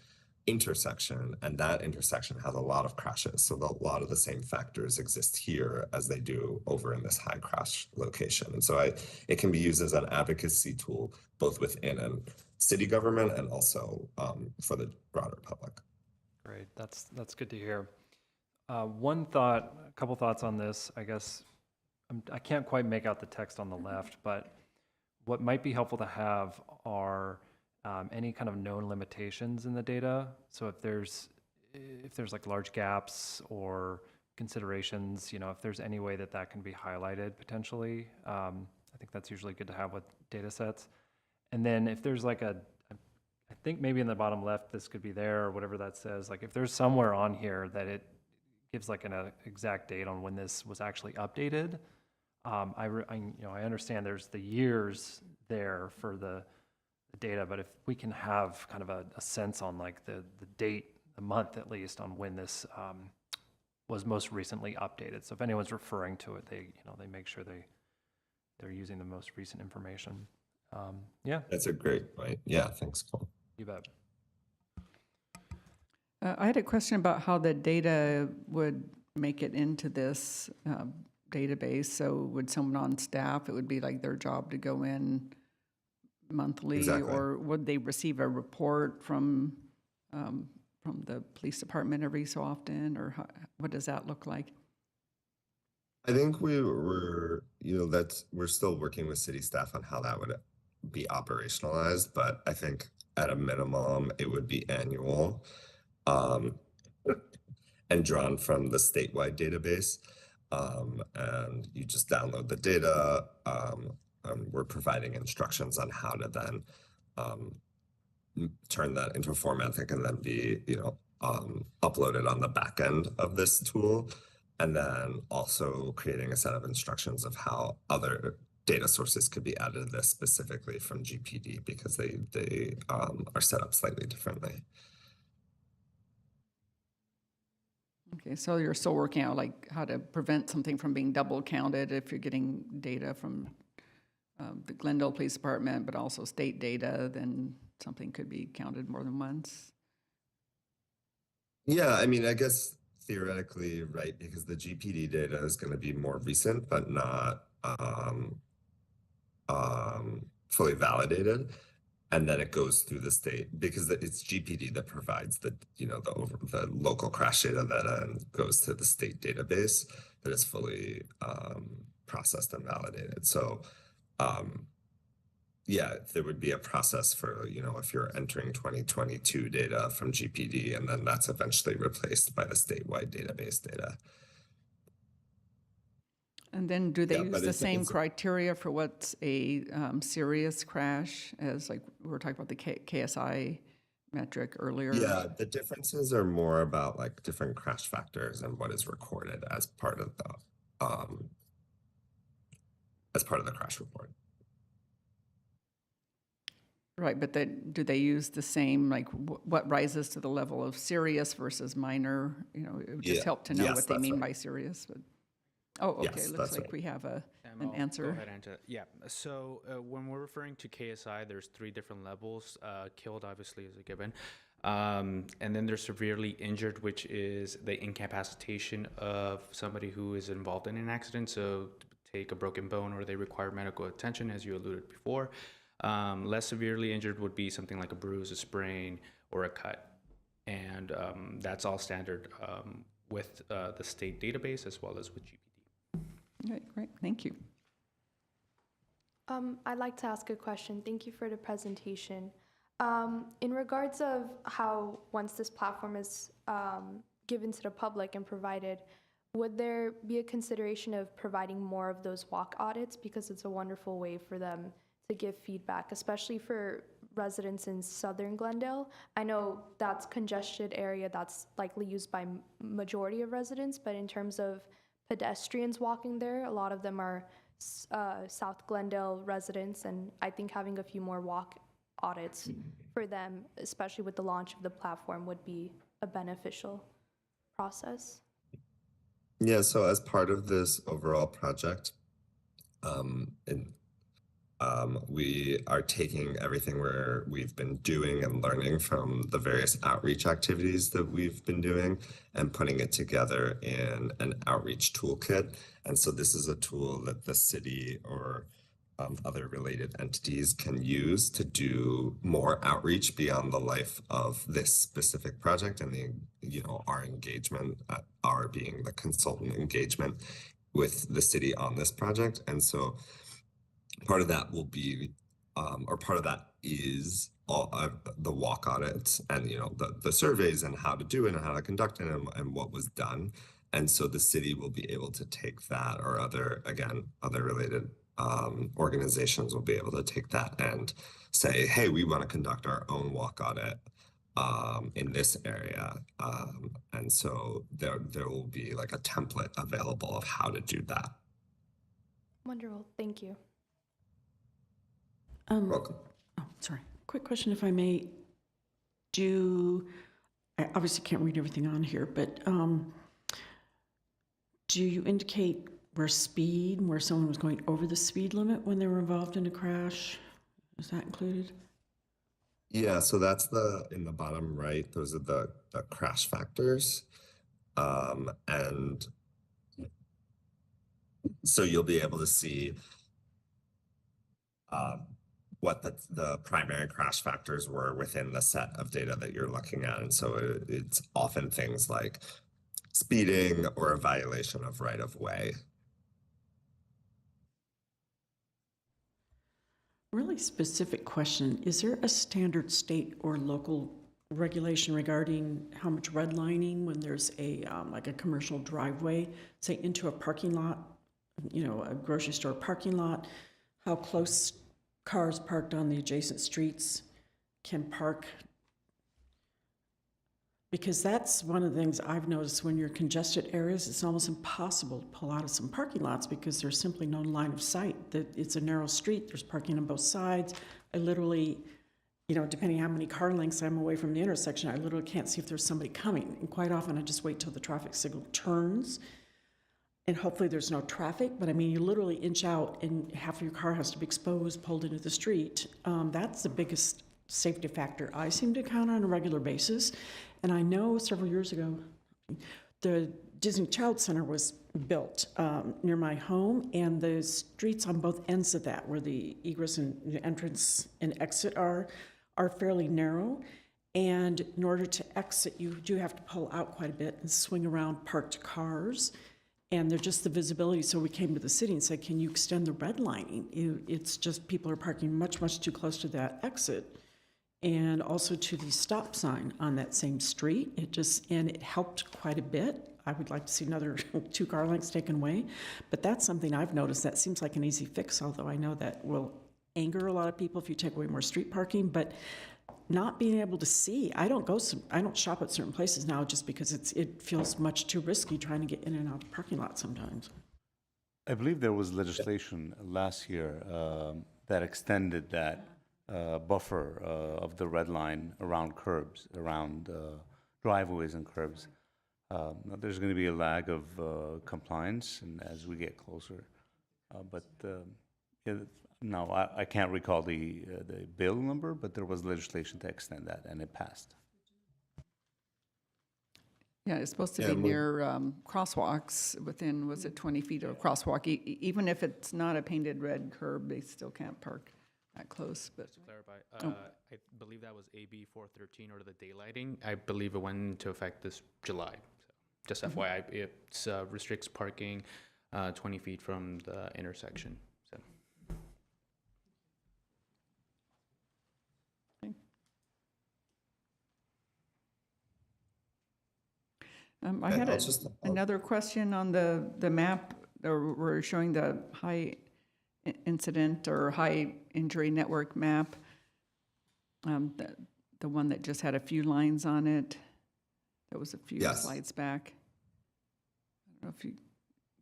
intersection, and that intersection has a lot of crashes. So a lot of the same factors exist here as they do over in this high crash location. And so it can be used as an advocacy tool, both within city government and also for the broader public. Great, that's good to hear. A couple thoughts on this, I guess. I can't quite make out the text on the left, but what might be helpful to have are any kind of known limitations in the data. So if there's like large gaps or considerations, if there's any way that can be highlighted potentially, I think that's usually good to have with data sets. And then if there's I think maybe in the bottom left, this could be there or whatever that says, like if there's somewhere on here that it gives like an exact date on when this was actually updated. I understand there's the years there for the data, but if we can have kind of a sense on like the date, the month at least, on when this was most recently updated. So if anyone's referring to it, they make sure they're using the most recent information. Yeah. That's a great point. Yeah, thanks, Cole. You bet. I had a question about how the data would make it into this database. So would someone on staff, it would be like their job to go in monthly, Exactly. or would they receive a report from the police department every so often, or what does that look like? I think we're still working with city staff on how that would be operationalized, but I think at a minimum it would be annual, and drawn from the statewide database, and you just download the data. We're providing instructions on how to then turn that into a format that can then be uploaded on the back end of this tool, and then also creating a set of instructions of how other data sources could be added to this, specifically from GPD, because they are set up slightly differently. Okay, so you're still working out like how to prevent something from being double counted if you're getting data from the Glendale Police Department, but also state data, then something could be counted more than once. Yeah, I mean, I guess theoretically, right, because the GPD data is going to be more recent, but not fully validated. And then it goes through the state, because it's GPD that provides the local crash data that goes to the state database that is fully processed and validated. So yeah, there would be a process for, if you're entering 2022 data from GPD, and then that's eventually replaced by the statewide database data. And then do they Yeah, use but the it's- same it's- criteria for what's a serious crash as, like, we were talking about the KSI metric earlier. Yeah, the differences are more about like different crash factors and what is recorded as part of the crash report. Right, but do they use the same, like, what rises to the level of serious versus minor? You know, it would just Yeah, help to know yes, what they that's mean right. by serious, but, oh, okay, Yes, looks that's like right. we have an I'll answer. Go ahead and answer. Yeah. So when we're referring to KSI, there's 3 different levels. Killed, obviously, is a given. And then there's severely injured, which is the incapacitation of somebody who is involved in an accident. So take a broken bone or they require medical attention, as you alluded before. Less severely injured would be something like a bruise, a sprain, or a cut. And that's all standard with the state database as well as with GPD. Okay, great, thank you. I'd like to ask a question. Thank you for the presentation. In regards of how once this platform is given to the public and provided, would there be a consideration of providing more of those walk audits, because it's a wonderful way for them to give feedback, especially for residents in southern Glendale? I know that's congested area that's likely used by majority of residents, but in terms of pedestrians walking there, a lot of them are South Glendale residents, and I think having a few more walk audits for them, especially with the launch of the platform, would be a beneficial process. Yeah, so as part of this overall project, we are taking everything we've been doing and learning from the various outreach activities that we've been doing and putting it together in an outreach toolkit. And so this is a tool that the city or other related entities can use to do more outreach beyond the life of this specific project and our engagement, our being the consultant engagement with the city on this project. And so part of that will be, or part of that is all the walk audits and the surveys and how to do it and how to conduct it and what was done. And so the city will be able to take that, or other related organizations will be able to take that and say, hey, we want to conduct our own walk audit in this area. And so there will be like a template available of how to do that. Wonderful, thank you. Welcome. Oh, sorry. Quick question, if I may. I obviously can't read everything on here, but do you indicate where someone was going over the speed limit when they were involved in a crash? Is that included? Yeah, so that's in the bottom right, those are the crash factors. And so you'll be able to see what the primary crash factors were within the set of data that you're looking at. And so it's often things like speeding or a violation of right-of-way. Really specific question. Is there a standard state or local regulation regarding how much redlining when there's like a commercial driveway, say into a parking lot, a grocery store parking lot, how close cars parked on the adjacent streets can park? Because that's one of the things I've noticed when you're in congested areas, it's almost impossible to pull out of some parking lots because there's simply no line of sight. It's a narrow street, there's parking on both sides. I literally, depending how many car lengths I'm away from the intersection, I literally can't see if there's somebody coming. And quite often I just wait till the traffic signal turns and hopefully there's no traffic, but I mean, you literally inch out and half of your car has to be exposed, pulled into the street. That's the biggest safety factor I seem to encounter on a regular basis. And I know several years ago, the Disney Child Center was built near my home, and the streets on both ends of that, where the egress and the entrance and exit are fairly narrow. And in order to exit, you do have to pull out quite a bit and swing around parked cars. And they're just the visibility. So we came to the city and said, can you extend the redlining? It's just people are parking much, much too close to that exit. And also to the stop sign on that same street. It helped quite a bit. I would like to see another 2 car lengths taken away. But that's something I've noticed that seems like an easy fix, although I know that will anger a lot of people if you take away more street parking. But not being able to see. I don't shop at certain places now just because it feels much too risky trying to get in and out of the parking lot sometimes. I believe there was legislation last year that extended that buffer of the red line around curbs, around driveways and curbs. There's going to be a lag of compliance and as we get closer. But yeah, no, I can't recall the bill number, but there was legislation to extend that, and it passed. Yeah, it's supposed to Yeah, be we'll- near crosswalks within, was it 20 feet of a crosswalk? Even if it's not a painted red curb, they still can't park that close, but. Just to clarify, Oh. I believe that was AB 413 or the daylighting. I believe it went into effect this July. So just FYI, it restricts parking 20 feet from the intersection. So. I Yeah, had I'll just- another question on the map, we're showing the high incident or high injury network map. The one that just had a few lines on it. That was a few Yes. slides back. I don't know if you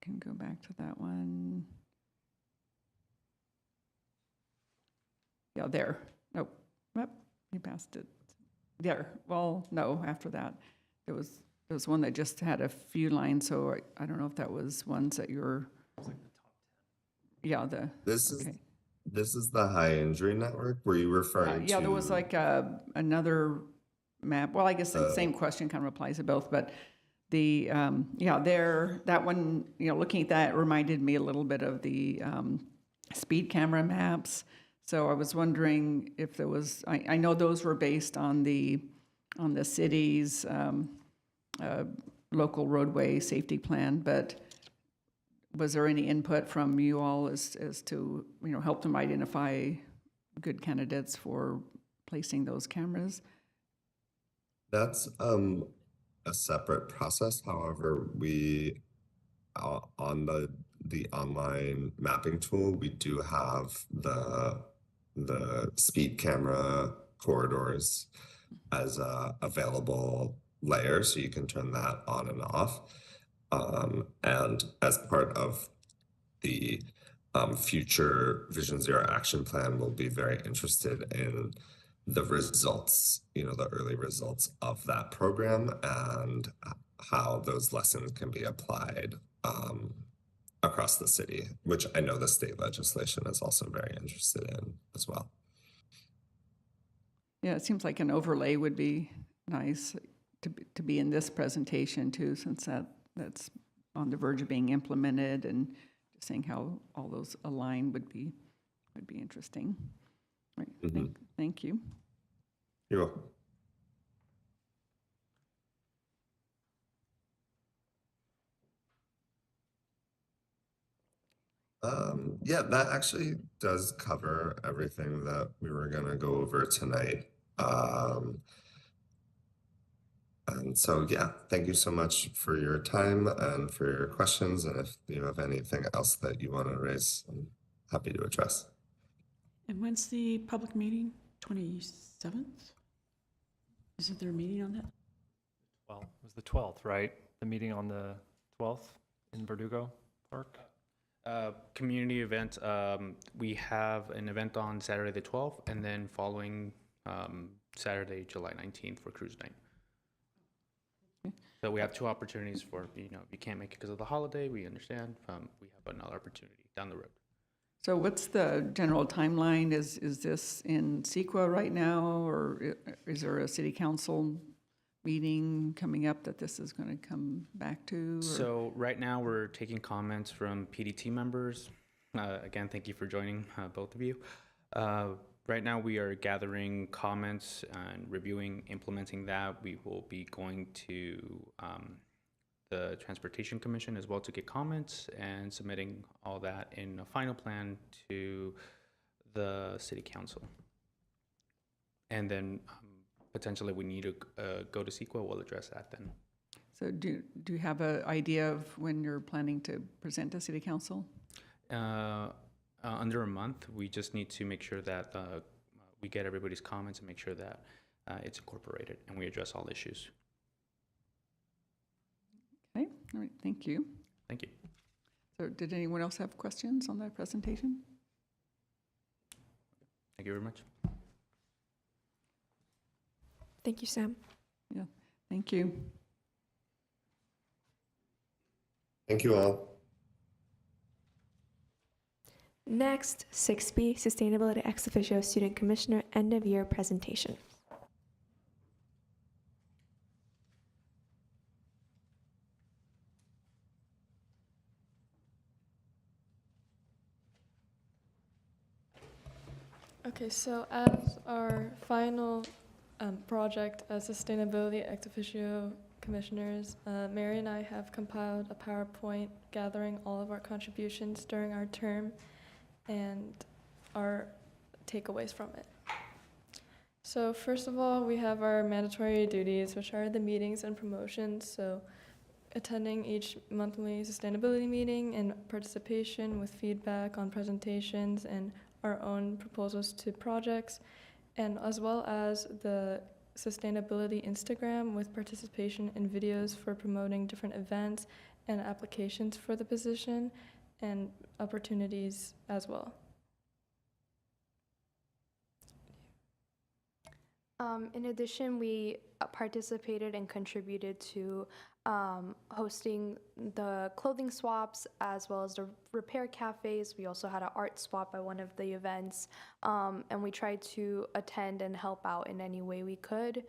can go back to that one. Yeah, there. Nope. Yep, you passed it. There. Well, no, after that. There was one that just had a few lines, so I don't know if that was ones that you're. Yeah, This okay. is the high injury network. Were you referring to? Yeah, there was like another map. Well, I guess the same question kind of applies to both, but the, that one, looking at that reminded me a little bit of the speed camera maps. So I was wondering if there was, I know those were based on the city's local roadway safety plan, but was there any input from you all as to, help them identify good candidates for placing those cameras? That's a separate process. However, we on the online mapping tool, we do have the speed camera corridors as a available layer, so you can turn that on and off. And as part of the future Vision Zero action plan, we'll be very interested in the results, the early results of that program and how those lessons can be applied across the city, which I know the state legislation is also very interested in as well. Yeah, it seems like an overlay would be nice to be in this presentation too, since that's on the verge of being implemented, and just seeing how all those align would be interesting. Right. Thank you. You're welcome. Yeah, that actually does cover everything that we were gonna go over tonight. And so, yeah, thank you so much for your time and for your questions. And if you have anything else that you want to raise, I'm happy to address. And when's the public meeting? 27th? Isn't there a meeting on that? Well, it was the 12th, right? The meeting on the 12th in Verdugo Park? Community event, we have an event on Saturday the 12th, and then following Saturday, July 19th for cruise night. So we have two opportunities for, if you can't make it because of the holiday, we understand. We have another opportunity down the road. So what's the general timeline? Is this in CEQA right now, or is there a city council meeting coming up that this is going to come back to? Or? So right now we're taking comments from PDT members. Again, thank you for joining, both of you. Right now we are gathering comments and reviewing, implementing that. We will be going to the Transportation Commission as well to get comments and submitting all that in a final plan to the City Council. And then potentially we need to go to CEQA, we'll address that then. So do you have an idea of when you're planning to present to City Council? Under a month. We just need to make sure that we get everybody's comments and make sure that it's incorporated and we address all issues. Okay, all right, thank you. Thank you. So did anyone else have questions on that presentation? Thank you very much. Thank you, Sam. Thank you. Thank you all. Next, 6B, Sustainability Ex Officio Student Commissioner End of Year Presentation. Okay, so as our final project as Sustainability Ex Officio Commissioners, Mary and I have compiled a PowerPoint gathering all of our contributions during our term and our takeaways from it. So first of all, we have our mandatory duties, which are the meetings and promotions. So attending each monthly sustainability meeting and participation with feedback on presentations and our own proposals to projects, and as well as the sustainability Instagram with participation in videos for promoting different events and applications for the position and opportunities as well. In addition, we participated and contributed to hosting the clothing swaps as well as the repair cafes. We also had an art swap at one of the events, and we tried to attend and help out in any way we could,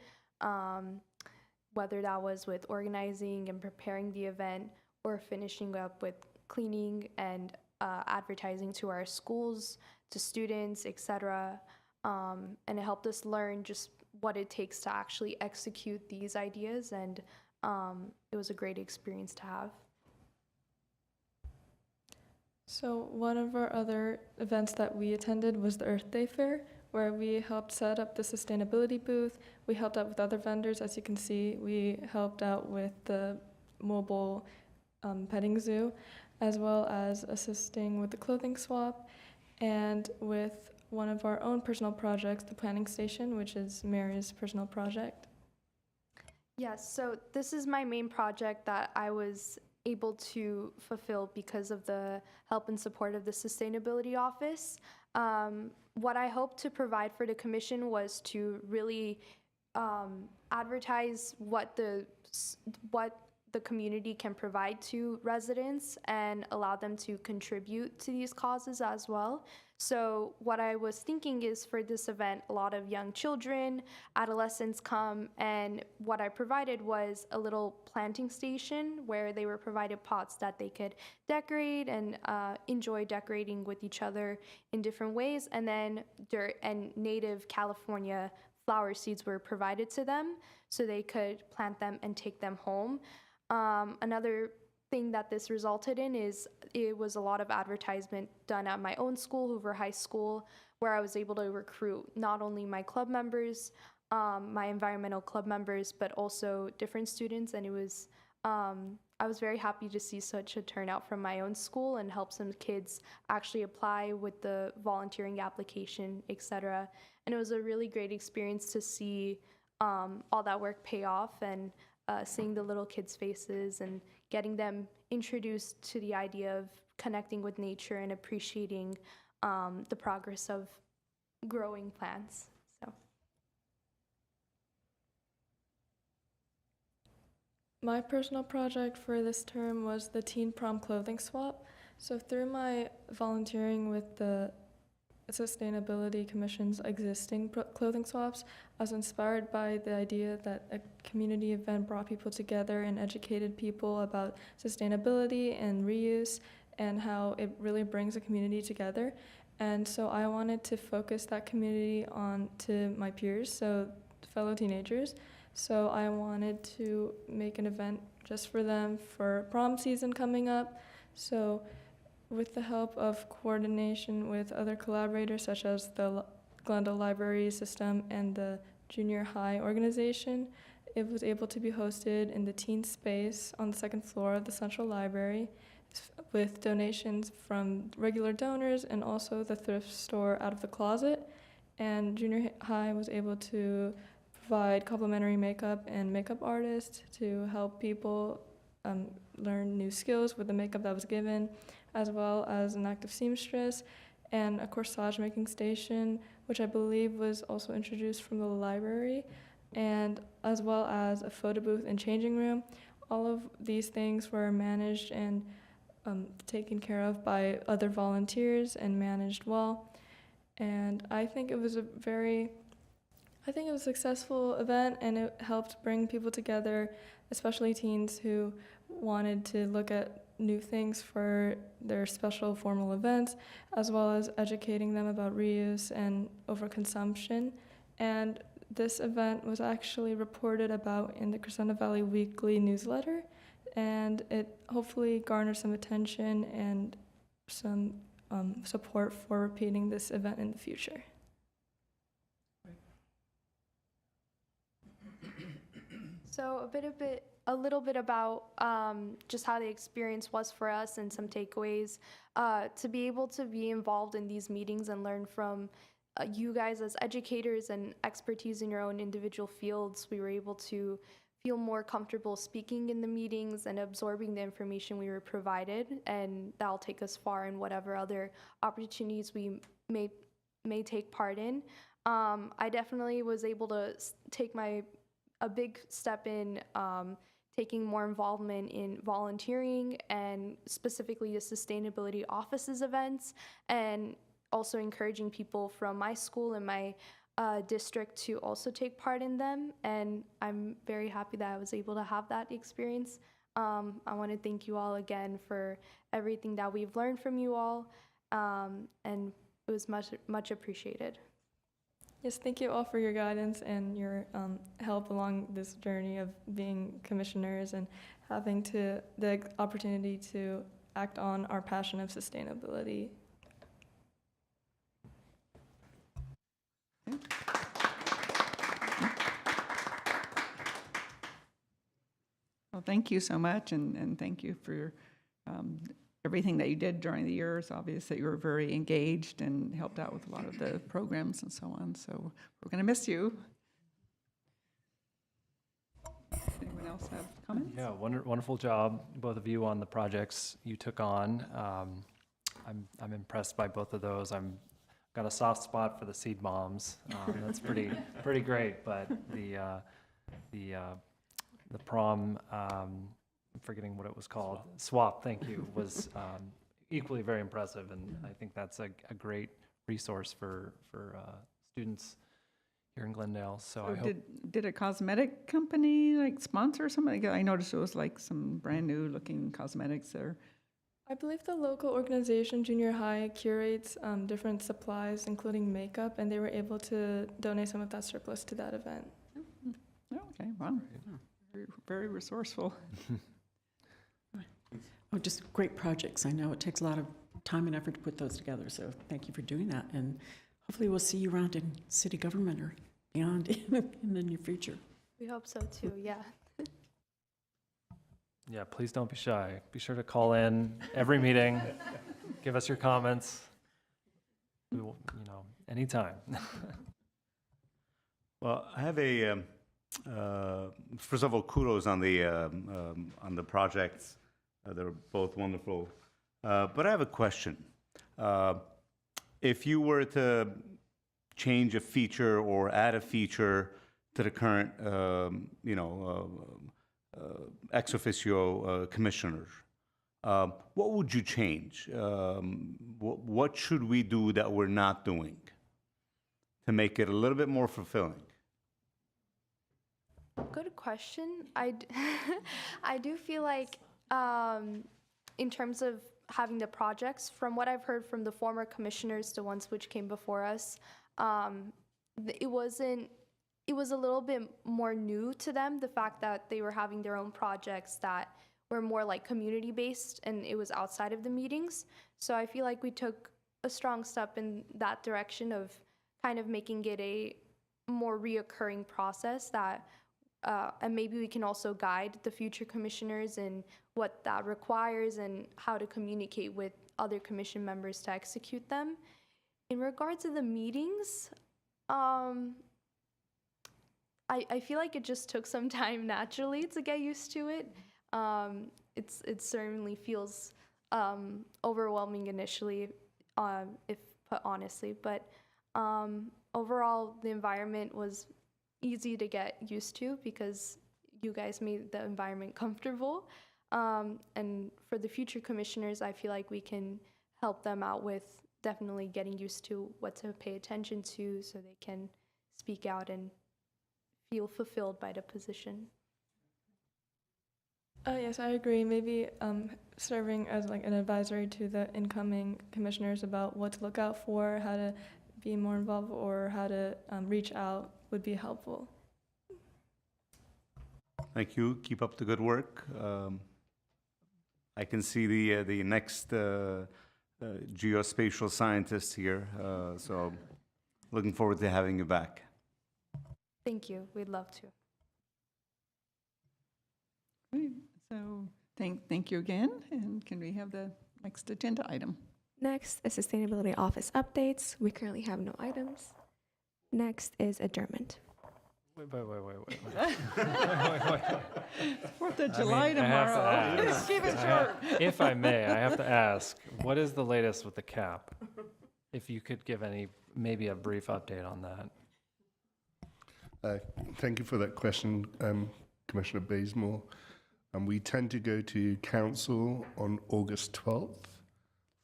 whether that was with organizing and preparing the event or finishing up with cleaning and advertising to our schools, to students, etc. And it helped us learn just what it takes to actually execute these ideas, and it was a great experience to have. So one of our other events that we attended was the Earth Day Fair, where we helped set up the sustainability booth. We helped out with other vendors, as you can see. We helped out with the mobile petting zoo, as well as assisting with the clothing swap, and with one of our own personal projects, the planning station, which is Mary's personal project. Yes, so this is my main project that I was able to fulfill because of the help and support of the Sustainability Office. What I hope to provide for the Commission was to really advertise what the community can provide to residents and allow them to contribute to these causes as well. So what I was thinking is for this event, a lot of young children, adolescents come, and what I provided was a little planting station where they were provided pots that they could decorate and enjoy decorating with each other in different ways. And then dirt and native California flower seeds were provided to them so they could plant them and take them home. Another thing that this resulted in is it was a lot of advertisement done at my own school, Hoover High School, where I was able to recruit not only my club members, my environmental club members, but also different students. And it was, I was very happy to see such a turnout from my own school and help some kids actually apply with the volunteering application, etc. And it was a really great experience to see all that work pay off, and seeing the little kids' faces and getting them introduced to the idea of connecting with nature and appreciating the progress of growing plants. So, my personal project for this term was the Teen Prom clothing swap. So through my volunteering with the Sustainability Commission's existing clothing swaps, I was inspired by the idea that a community event brought people together and educated people about sustainability and reuse and how it really brings a community together. And so I wanted to focus that community on to my peers, so fellow teenagers. So I wanted to make an event just for them for prom season coming up. So with the help of coordination with other collaborators such as the Glendale Library System and the Junior High Organization, it was able to be hosted in the teen space on the second floor of the Central Library with donations from regular donors and also the thrift store Out of the Closet. and junior high was able to provide complimentary makeup and makeup artists to help people learn new skills with the makeup that was given, as well as an active seamstress and a corsage making station, which I believe was also introduced from the library, and as well as a photo booth and changing room. All of these things were managed and taken care of by other volunteers and managed well. And I think it was a successful event, and it helped bring people together, especially teens who wanted to look at new things for their special formal events, as well as educating them about reuse and overconsumption. And this event was actually reported about in the Crescenta Valley Weekly newsletter, and it hopefully garnered some attention and some support for repeating this event in the future. So a little bit about just how the experience was for us and some takeaways. To be able to be involved in these meetings and learn from you guys as educators and expertise in your own individual fields, we were able to feel more comfortable speaking in the meetings and absorbing the information we were provided, and that'll take us far in whatever other opportunities we may take part in. I definitely was able to take a big step in taking more involvement in volunteering and specifically the Sustainability Office's events, and also encouraging people from my school and my district to also take part in them. And I'm very happy that I was able to have that experience. I want to thank you all again for everything that we've learned from you all, and it was much appreciated. Yes, thank you all for your guidance and your help along this journey of being commissioners and having the opportunity to act on our passion of sustainability. Well, thank you so much, and thank you for everything that you did during the years. Obviously, you were very engaged and helped out with a lot of the programs and so on. So we're going to miss you. Anyone else have comments? Yeah, wonderful job, both of you, on the projects you took on. I'm impressed by both of those. I'm got a soft spot for the seed bombs. That's pretty great. But the prom, I'm forgetting what it was called. Swap, thank you, was equally very impressive, and I think that's a great resource for students here in Glendale. So I hope. Did a cosmetic company like sponsor something? I noticed it was like some brand new looking cosmetics there. I believe the local organization, Junior High, curates different supplies, including makeup, and they were able to donate some of that surplus to that event. Oh, okay, wow. Very, very resourceful. Oh, just great projects. I know it takes a lot of time and effort to put those together, so thank you for doing that. And hopefully we'll see you around in city government or beyond in the near future. We hope so too, yeah. Yeah, please don't be shy. Be sure to call in every meeting, give us your comments. We will, anytime. Well, I have first of all, kudos on the projects. They're both wonderful. But I have a question. If you were to change a feature or add a feature to the current, ex officio commissioners, what would you change? What should we do that we're not doing to make it a little bit more fulfilling? Good question. I do feel like in terms of having the projects, from what I've heard from the former commissioners, the ones which came before us, it was a little bit more new to them, the fact that they were having their own projects that were more like community based and it was outside of the meetings. So I feel like we took a strong step in that direction of kind of making it a more reoccurring process that and maybe we can also guide the future commissioners in what that requires and how to communicate with other commission members to execute them. In regards to the meetings, I feel like it just took some time naturally to get used to it. It certainly feels overwhelming initially, if put honestly, but overall the environment was easy to get used to because you guys made the environment comfortable. And for the future commissioners, I feel like we can help them out with definitely getting used to what to pay attention to so they can speak out and feel fulfilled by the position. Yes, I agree. Maybe serving as like an advisory to the incoming commissioners about what to look out for, how to be more involved, or how to reach out would be helpful. Thank you. Keep up the good work. I can see the next geospatial scientist here, so looking forward to having you back. Thank you. We'd love to. Great. So thank you again, and can we have the next agenda item? Next is Sustainability Office updates. We currently have no items. Next is adjournment. Wait. 4th of July tomorrow. Keep it short. If I may, I have to ask, what is the latest with the cap? If you could give maybe a brief update on that. Thank you for that question, Commissioner Bazemore. We tend to go to council on August 12th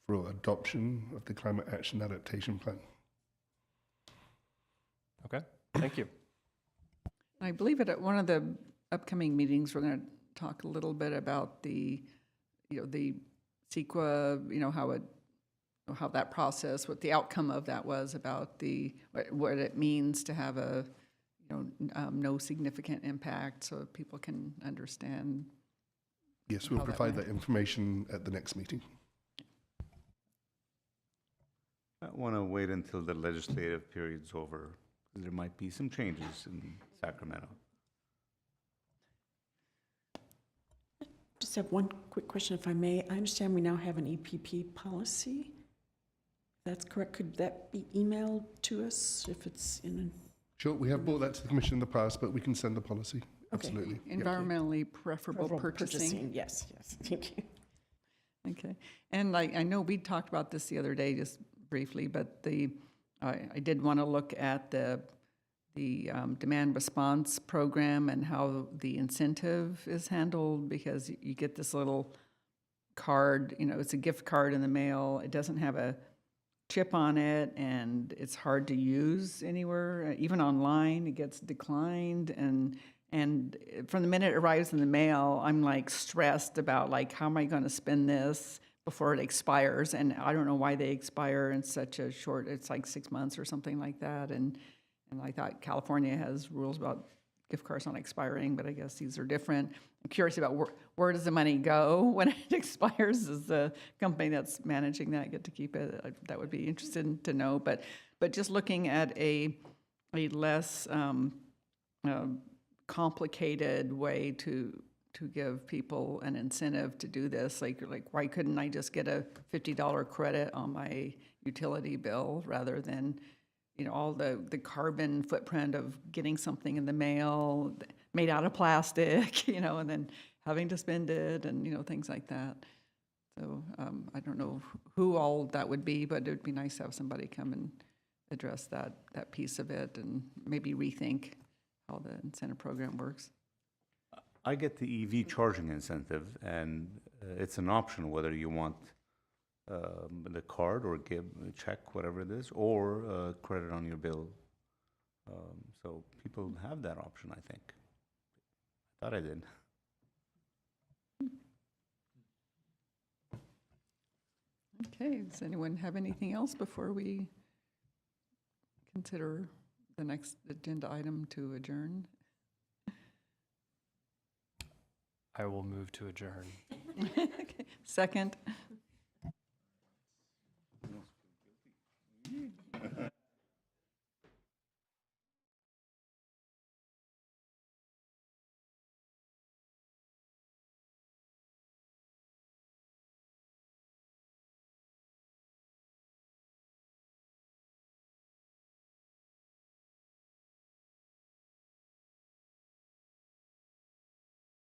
for adoption of the Climate Action Adaptation Plan. Okay, thank you. I believe at one of the upcoming meetings, we're going to talk a little bit about the CEQA, how that process, what the outcome of that was about what it means to have a, no significant impact, so people can understand. Yes, we'll how that provide went. that information at the next meeting. I want to wait until the legislative period's over, because there might be some changes in Sacramento. Just have one quick question, if I may. I understand we now have an EPP policy. That's correct. Could that be emailed to us if it's in Sure, we have brought that to the Commission in the past, but we can send the policy. Okay. Absolutely. Yep. Environmentally preferable purchasing. Yes, thank you. Okay, and I know we talked about this the other day, just briefly, but I did want to look at the demand response program and how the incentive is handled, because you get this little card, it's a gift card in the mail. It doesn't have a chip on it, and it's hard to use anywhere, even online. It gets declined, and from the minute it arrives in the mail, I'm like stressed about like, how am I going to spend this before it expires? And I don't know why they expire in such a short, it's like 6 months or something like that. And I thought California has rules about gift cards not expiring, but I guess these are different. I'm curious about where does the money go when it expires? Does the company that's managing that get to keep it? That would be interesting to know. But just looking at a less complicated way to give people an incentive to do this, like why couldn't I just get a $50 credit on my utility bill rather than all the carbon footprint of getting something in the mail made out of plastic, and then having to spend it and, things like that. So I don't know who all that would be, but it would be nice to have somebody come and address that piece of it and maybe rethink how the incentive program works. I get the EV charging incentive, and it's an option whether you want the card or give a check, whatever it is, or credit on your bill. So people have that option, I think. I thought I did. Okay, does anyone have anything else before we consider the next agenda item to adjourn? I will move to adjourn. Okay. Second.